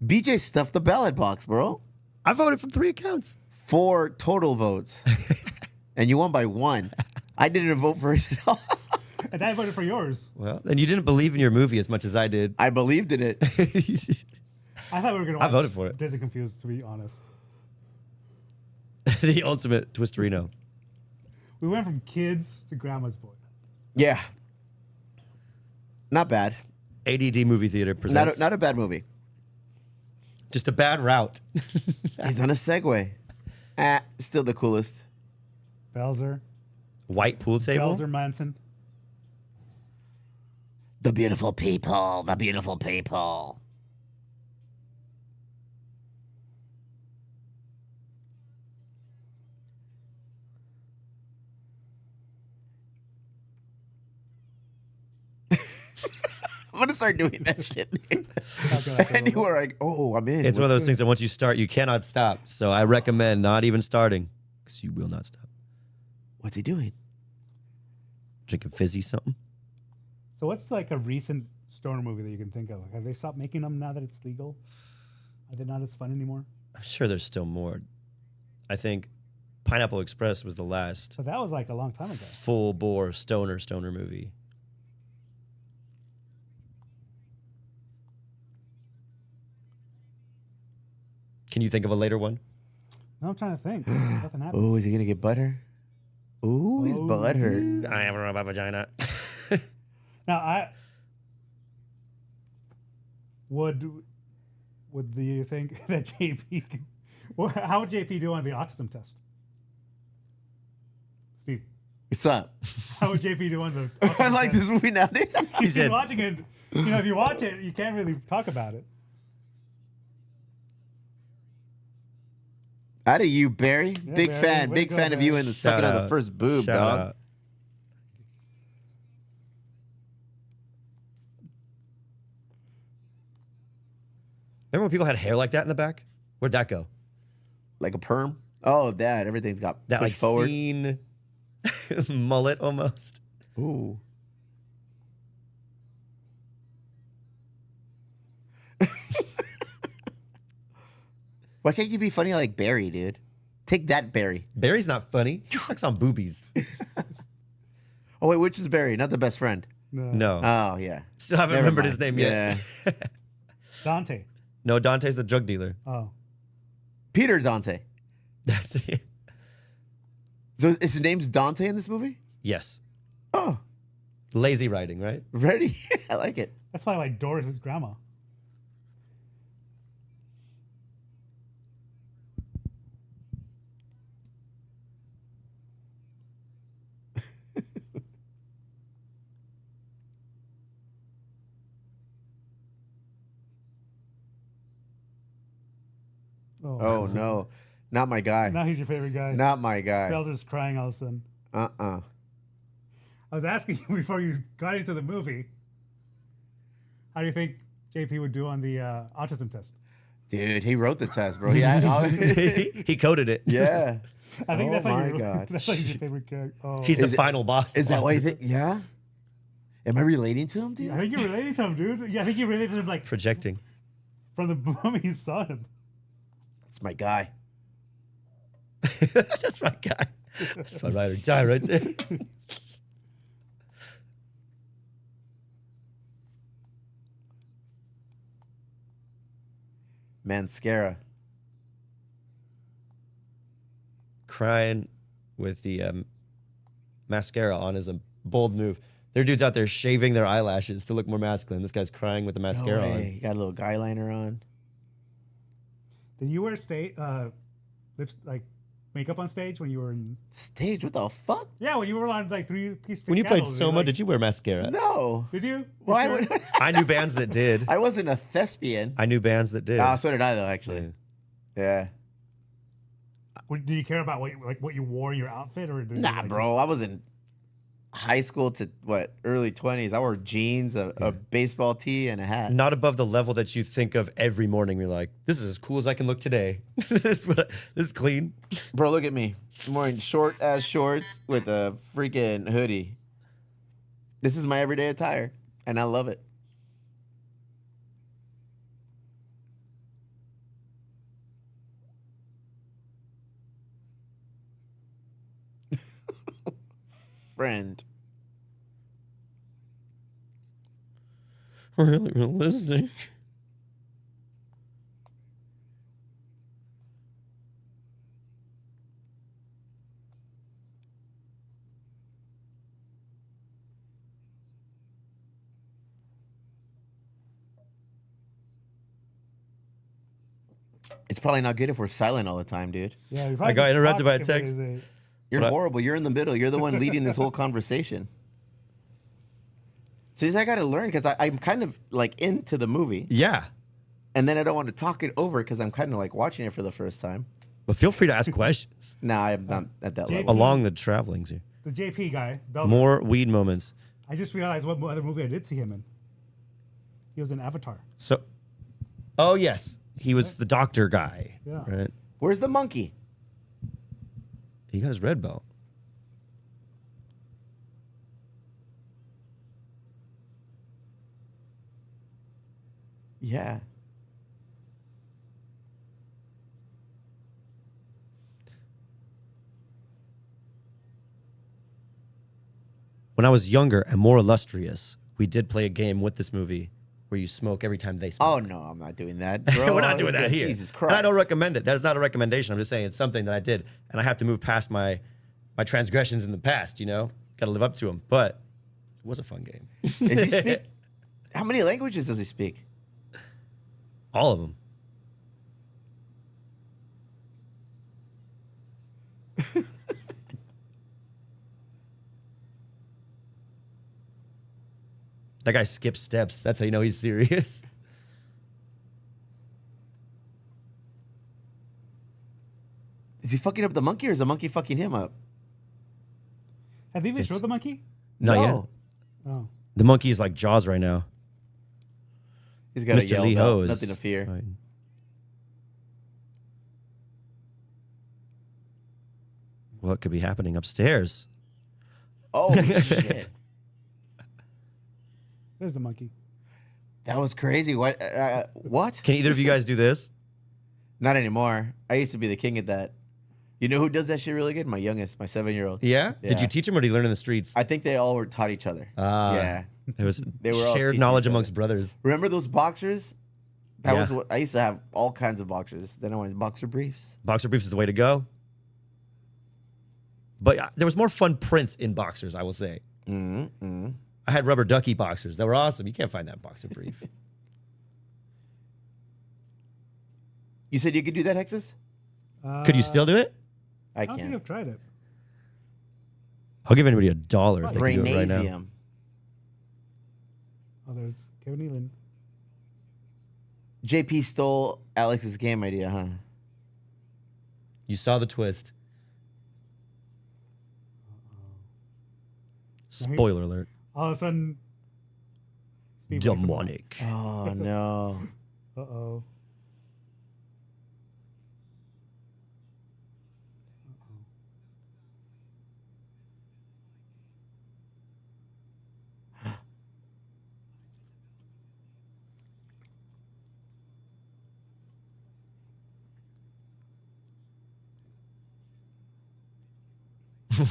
BJ stuffed the ballot box, bro. I voted from 3 accounts. 4 total votes. And you won by 1. I didn't vote for it at all. And I voted for yours. Well, then you didn't believe in your movie as much as I did. I believed in it. I thought we were going to I voted for it. Disney Confused, to be honest. The ultimate twisterino. We went from kids to grandma's boy. Yeah. Not bad. ADD Movie Theater presents. Not a bad movie. Just a bad route. He's on a Segway. Still the coolest. Belzer. White pool table. Belzer Manson. The beautiful people. The beautiful people. I'm gonna start doing that shit. Anywhere I'm in. It's one of those things that once you start, you cannot stop. So I recommend not even starting because you will not stop. What's he doing? Drinking fizzy something. So what's like a recent stoner movie that you can think of? Like, have they stopped making them now that it's legal? Are they not as fun anymore? I'm sure there's still more. I think Pineapple Express was the last But that was like a long time ago. full bore stoner movie. Can you think of a later one? No, I'm trying to think. Nothing happened. Oh, is he gonna get butter? Ooh, he's Oh. butthurt. I have a robot vagina. Now, would do you think that JP? How would JP do on the autism test? Steve, What's up? how would JP do on the? Autism I like test? this movie now, dude. He's said- been watching it. You know, if you watch it, you can't really talk about it. Out of you, Barry. Big Barry. fan. Way Big to go, fan of you Barry. and sucking on the first boob, Shout dog. out. Remember when people had hair like that in the back? Where'd that go? Like a perm. Oh, that. Everything's got That pushed like forward. scene mullet almost. Ooh. Why can't you be funny like Barry, dude? Take that, Barry. Barry's not funny. He sucks on boobies. Oh, wait, which is Barry? Not the best friend. No. Oh, yeah. Still haven't Never remembered mind. his name yet. Yeah. Dante. No, Dante's the drug dealer. Oh, Peter Dante. That's it. So his name's Dante in this movie? Yes. Oh, Lazy writing, right? ready? I like it. that's probably why Doris is grandma. Oh, no. Not my guy. Now he's your favorite guy. Not my guy. Belzer's crying all of a sudden. Uh-uh. I was asking you before you got into the movie, how do you think JP would do on the autism test? Dude, he wrote the test, bro. Yeah. He coded it. Yeah. I think Oh that's why my you're God. that's why he's your favorite character. Oh, He's the Is it- final boss. Is of that why you autism. think? Yeah. Am I relating to him, dude? I think you're related to him, dude. Yeah, I think you're related to him like Projecting. from the moment you saw him. It's my guy. That's my guy. That's my ride or die right there. Mascara. Crying with the mascara on is a bold move. There are dudes out there shaving their eyelashes to look more masculine. This guy's crying with the mascara No way. on. He got a little guy liner on. Did you wear lips like makeup on stage when you were in? Stage? What the fuck? Yeah, when you were on like 3-piece. When you played Soma, did you wear mascara? No. Did you? Why Sure? would I knew bands that did. I wasn't a thespian. I knew bands that did. So did I, though, actually. Yeah. Did you care about what you wore in your outfit, or did you, Nah, like, bro. I wasn't high school to what, early 20s. I wore jeans, a baseball tee, and a hat. Not above the level that you think of every morning. You're like, this is as cool as I can look today. this is clean. Bro, look at me. I'm wearing short ass shorts with a freaking hoodie. This is my everyday attire, and I love it. Friend. Really realistic. It's probably not good if we're silent all the time, dude. Yeah, I got interrupted by a text. You're What? horrible. You're in the middle. You're the one leading this whole conversation. See, I got to learn because I'm kind of like into the movie, Yeah. and then I don't want to talk it over because I'm kind of like watching it for the first time. But feel free to ask questions Nah, I'm not at that level. along the travelings here. The JP guy. Belzer. More weed moments. I just realized what other movie I did see him in. He was in Avatar. So, oh, yes. He was the doctor guy. Yeah. Right? Where's the monkey? He got his red belt. Yeah. When I was younger and more illustrious, we did play a game with this movie where you smoke every time they smoke. Oh no, I'm not doing that. Bro, We're not doing that here. Jesus And Christ. I don't recommend it. That is not a recommendation. I'm just saying it's something that I did, and I have to move past my transgressions in the past. You know, got to live up to them. But it was a fun game. Does he speak? How many languages does he speak? All of them. That guy skips steps. That's how you know he's serious. Is he fucking up the monkey or is the monkey fucking him up? Have they even showed the monkey? Not yet. No. Oh. The monkey is like Jaws right now. He's got a Mr. yell Lee Ho belt. is Nothing to fear. right. What could be happening upstairs? Oh shit. There's the monkey. That was crazy. What? What? Can either of you guys do this? Not anymore. I used to be the king at that. You know who does that shit really good? My youngest, my 7-year-old. Yeah? Did Yeah. you teach him or did he learn in the streets? I think they all were taught each other. Yeah. It was They were all shared teaching knowledge each other. amongst brothers. Remember those boxers? That Yeah. was what I used to have. All kinds of boxers. Then I went boxer briefs. Boxer briefs is the way to go. But there was more fun prints in boxers, I will say. Mm-hmm. I had rubber ducky boxers that were awesome. You can't find that boxer brief. You said you could do that, Hexus? Could you still do it? I I don't think can't. I've tried it. I'll give anybody $1 if they can do it right now. Brainasium. Oh, there's Kevin Nealon. JP stole Alex's game idea, huh? You saw the twist. Spoiler alert. All of a sudden, Steve wakes him up. Demonic. Oh no. Uh-oh.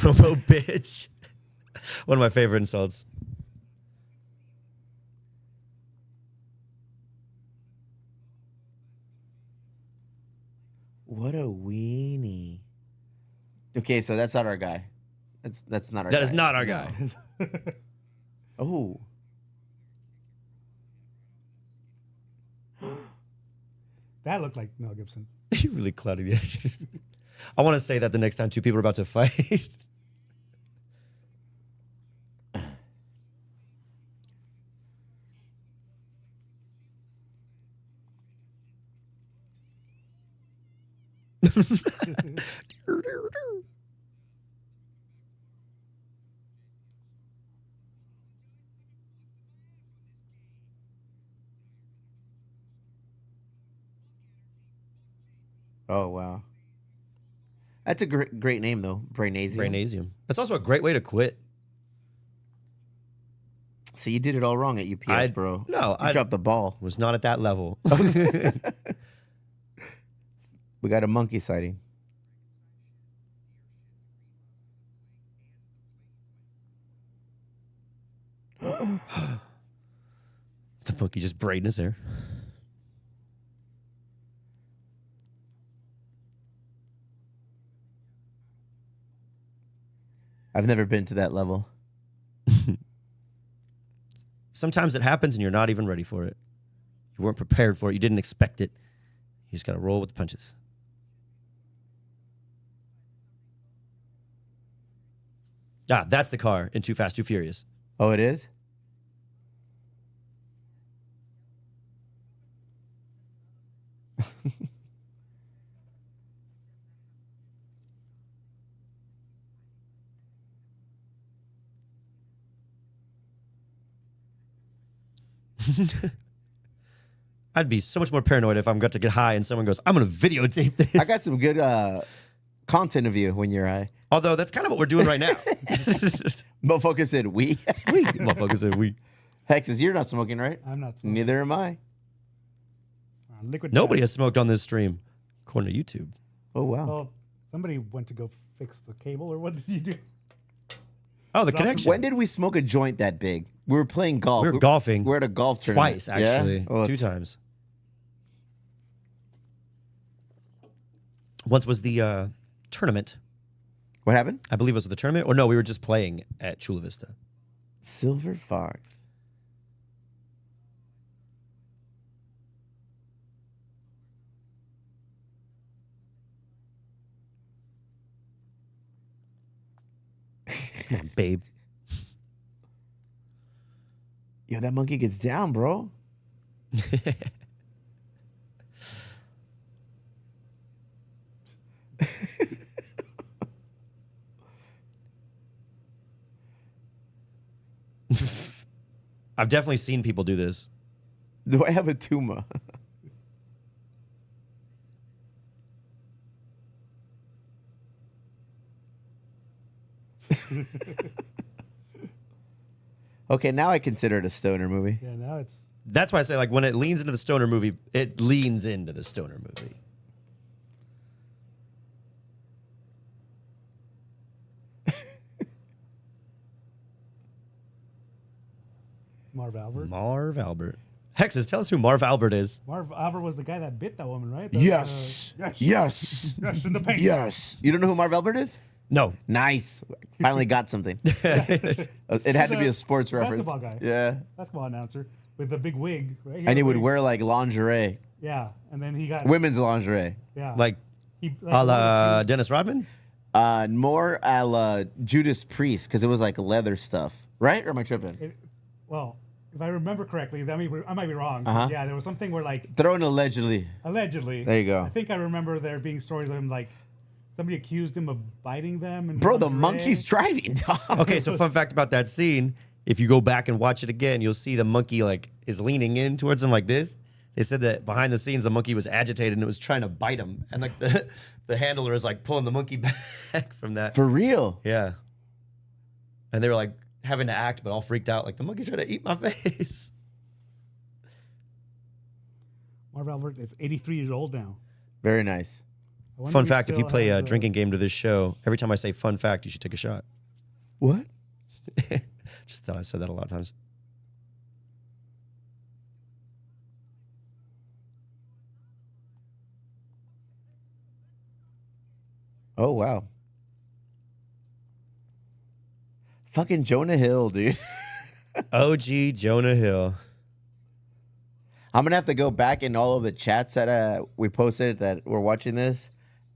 Robo bitch. One of my favorite insults. What a weenie. Okay, so that's not our guy. That's not our guy. That is not our guy. Oh. That looked like Mel Gibson. You really clouded the edges. I want to say that the next time two people are about to fight. Oh wow, that's a great name though, Brainasium. Brainasium. That's also a great way to quit. So you did it all wrong at UPS, bro. You dropped the ball. Was not at that level. We got a monkey sighting. The monkey just braiding his hair. I've never been to that level. Sometimes it happens and you're not even ready for it. You weren't prepared for it. You didn't expect it. You just got to roll with the punches. Ah, that's the car in Too Fast, Too Furious. Oh, it is? I'd be so much more paranoid if I'm got to get high and someone goes, I'm going to videotape this. I got some good content of you when you're high. Although that's kind of what we're doing right now. Motherfucker said we. We. Motherfucker said we. Hexes, you're not smoking, right? I'm not smoking. Neither am I. Liquid Nobody death. has smoked on this stream, according to YouTube. Oh, wow. Well, somebody went to go fix the cable, or what did you do? Oh, the Drop connection. When did we smoke a joint that big? We were playing golf. We were golfing. We were at a golf tournament. Twice, actually. Yeah? Oh, 2 times. Once was the tournament. what happened? I believe it was the tournament. Or no, we were just playing at Chula Vista. Silver Fox. Come on, babe. Yo, that monkey gets down, bro. I've definitely seen people do this. Do I have a tumor? Okay, now I consider it a stoner movie. Yeah, now it's That's why I say, like, when it leans into the stoner movie, it leans into the stoner movie. Marv Albert. Marv Albert. Hexes, tell us who Marv Albert is. Marv Albert was the guy that bit that woman, right? Yes. Yes. Yes. Yes, in the paint. Yes. You don't know who Marv Albert is? No. Nice. Finally got something. It had to be a sports reference. basketball guy. Yeah. Basketball announcer with the big wig, right? And he would wear like lingerie, Yeah, and then he got women's lingerie. yeah, Like, he, a la Dennis Rodman? More a la Judas Priest because it was like leather stuff, right? Or am I tripping? well, if I remember correctly, I might be wrong. but Uh-huh. Yeah, there was something where like Throw in allegedly. allegedly. There you go. I think I remember there being stories of him like somebody accused him of biting them. And Bro, the monkey's driving, dog. Okay, so fun fact about that scene, if you go back and watch it again, you'll see the monkey like is leaning in towards him like this. They said that behind the scenes, the monkey was agitated and it was trying to bite him. And like the handler is like pulling the monkey back from that. For real. Yeah. And they were like having to act, but all freaked out. Like, the monkey's trying to eat my face. Marv Albert is 83 years old now. Very nice. I wonder Fun he fact, if you still play has a drinking game to this show, every time I say fun fact, you should take a shot. What? Just thought I said that a lot of times. Oh, wow. Fucking Jonah Hill, dude. OG Jonah Hill. I'm going to have to go back in all of the chats that we posted that were watching this.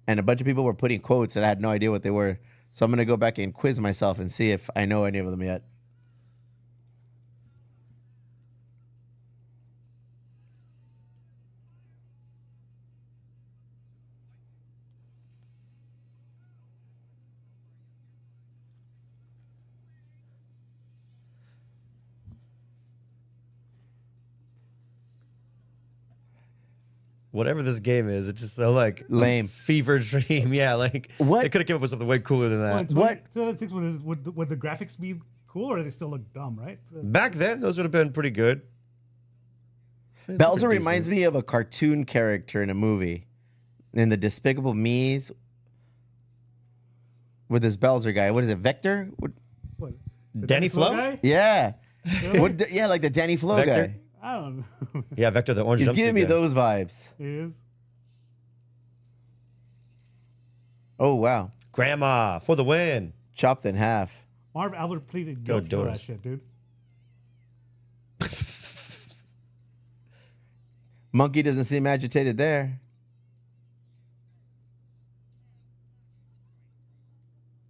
And a bunch of people were putting quotes that I had no idea what they were. So I'm going to go back and quiz myself and see if I know any of them yet. whatever this game is, it's just so like Lame. fever dream. Yeah, like What? they could have come up with something way cooler than Well, that. in What? 2006 would the graphics be cool, or do they still look dumb? Right? Back then, those would have been pretty good. Bowser reminds me of a cartoon character in a movie, in the Despicable Me's, with this Bowser guy. What is it, Vector? What? The Danny Flo? guy? Yeah. Really? Yeah, like the Danny Flo Vector? guy. I don't know. Yeah, Vector, the orange He's jumpsuit giving me guy. those vibes. It is. Oh, wow. Grandma for the win. Chopped in half. Marv Albert pleaded Go guilty for that Doors. shit, dude. Monkey doesn't seem agitated there.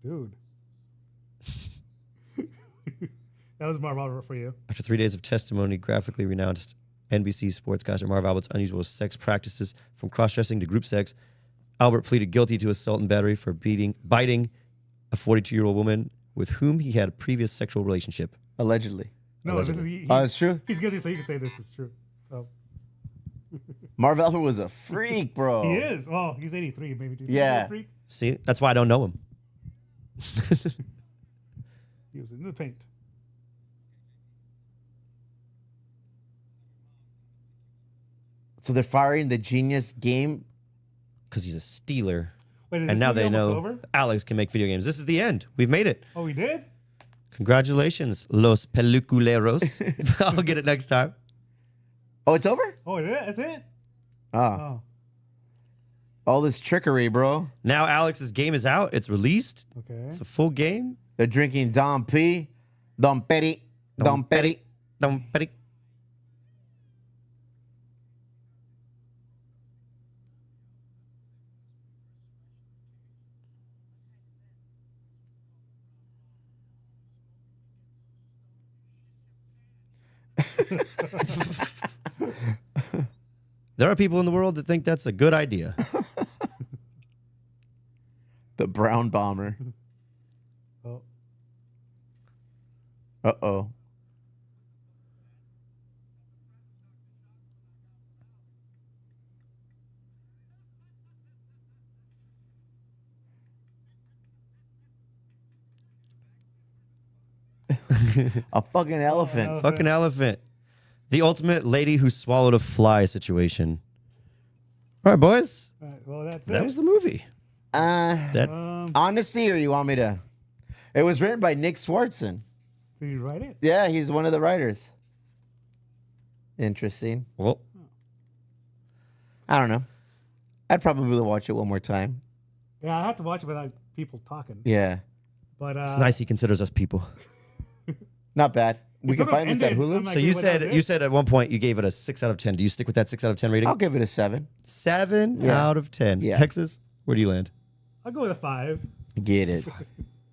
Dude. That was Marv Albert for you. After 3 days of testimony, graphically renounced NBC sportscaster Marv Albert's unusual sex practices, from cross-dressing to group sex, Albert pleaded guilty to assault and battery for biting a 42-year-old woman with whom he had a previous sexual relationship. Allegedly. No, this is Oh, it's true? He's guilty, so you can say this is true. Oh, Marv Albert was a freak, bro. he is. Oh, he's 83, maybe. Dude. Yeah. He's a freak. See, that's why I don't know him. He was in the paint. So they're firing the genius game. Because he's a stealer. Wait, is And this now movie they almost know over? Alex can make video games. This is the end. We've made it. Oh, we did? Congratulations, Los Peliculeros. I'll get it next time. Oh, it's over? Oh, it is? That's it? Ah, Oh, all this trickery, bro. Now Alex's game is out. It's released. okay. It's a full game. They're drinking Dom P. Dom Petty. Dom Petty. Dom Petty. There are people in the world that think that's a good idea. The brown bomber. Oh, Uh-oh. A fucking elephant. Fucking elephant. The ultimate lady who swallowed a fly situation. All right, boys. all right. Well, that's That it. was the movie. That Honesty, or you want me to? It was written by Nick Swartzen. Did you write it? Yeah, he's one of the writers. Interesting. well, I don't know. I'd probably watch it one more time. Yeah, I have to watch it without people talking. Yeah. But it's nice he considers us people. Not bad. We It can sort of find this at ended, Hulu. I'm like, So you without said this? at one point you gave it a 6 out of 10. Do you stick with that 6 out of 10 rating? I'll give it a 7. 7 Yeah. out of 10. Yeah. Hexes, where do you land? I'll go with a 5. Get it.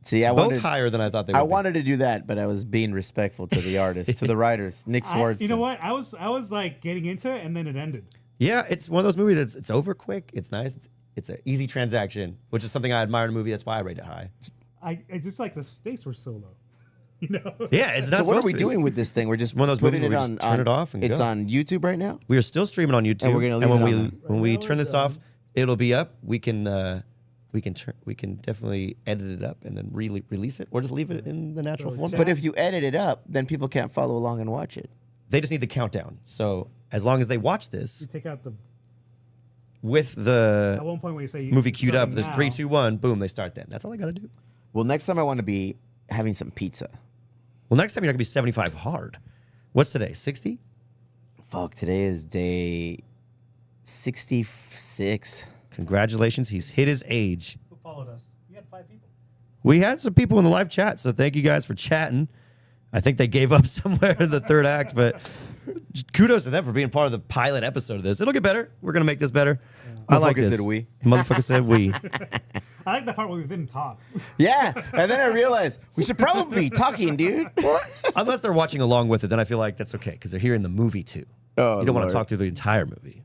See, I Both wanted, higher than I thought they would. I be. wanted to do that, but I was being respectful to the artists, to the writers. Nick Swartzen. You know what? I was like getting into it, and then it ended. Yeah, it's one of those movies that's it's over quick. It's nice. It's an easy transaction, which is something I admire in a movie. That's why I rate it high. I just like the stakes were so low. You know? Yeah, it's not So what are supposed we to. doing with this thing? We're just one of those putting movies where we just turn it off and it's go. on YouTube right now. We are still streaming on YouTube, And we're gonna leave when it we on there. when we Right now turn we're this off, done. it'll be up. We can definitely edit it up and then release it, or just leave it in the natural So format. But if you edit it up, then people can't follow along and watch it. They just need the countdown. So as long as they watch You this take out the with at the one point where you say movie queued up, starting there's now. 3, 2, 1, boom, they start then. That's all I gotta do. Well, next time I want to be having some pizza. Well, next time you're gonna be 75 hard. What's today? 60? Fuck, today is day 66. Congratulations, he's hit his age. Who followed us? You had 5 people. We had some people in the live chat, so thank you guys for chatting. I think they gave up somewhere in the third act, but kudos to them for being part of the pilot episode of this. It'll get better. We're gonna make this better. I like Motherfucker this. said we. Motherfucker said we. I like the part where we didn't talk. Yeah, and then I realized we should probably be talking, dude. Unless they're watching along with it, then I feel like that's okay because they're hearing the movie too. Oh, You don't want Lord. to talk through the entire movie.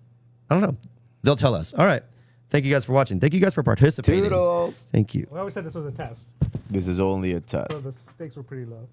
I don't know. They'll tell us. All right. Thank you guys for watching. Thank you guys for participating. Toodles. Thank you. We always said this was a test, This is only a so test. the stakes were pretty low.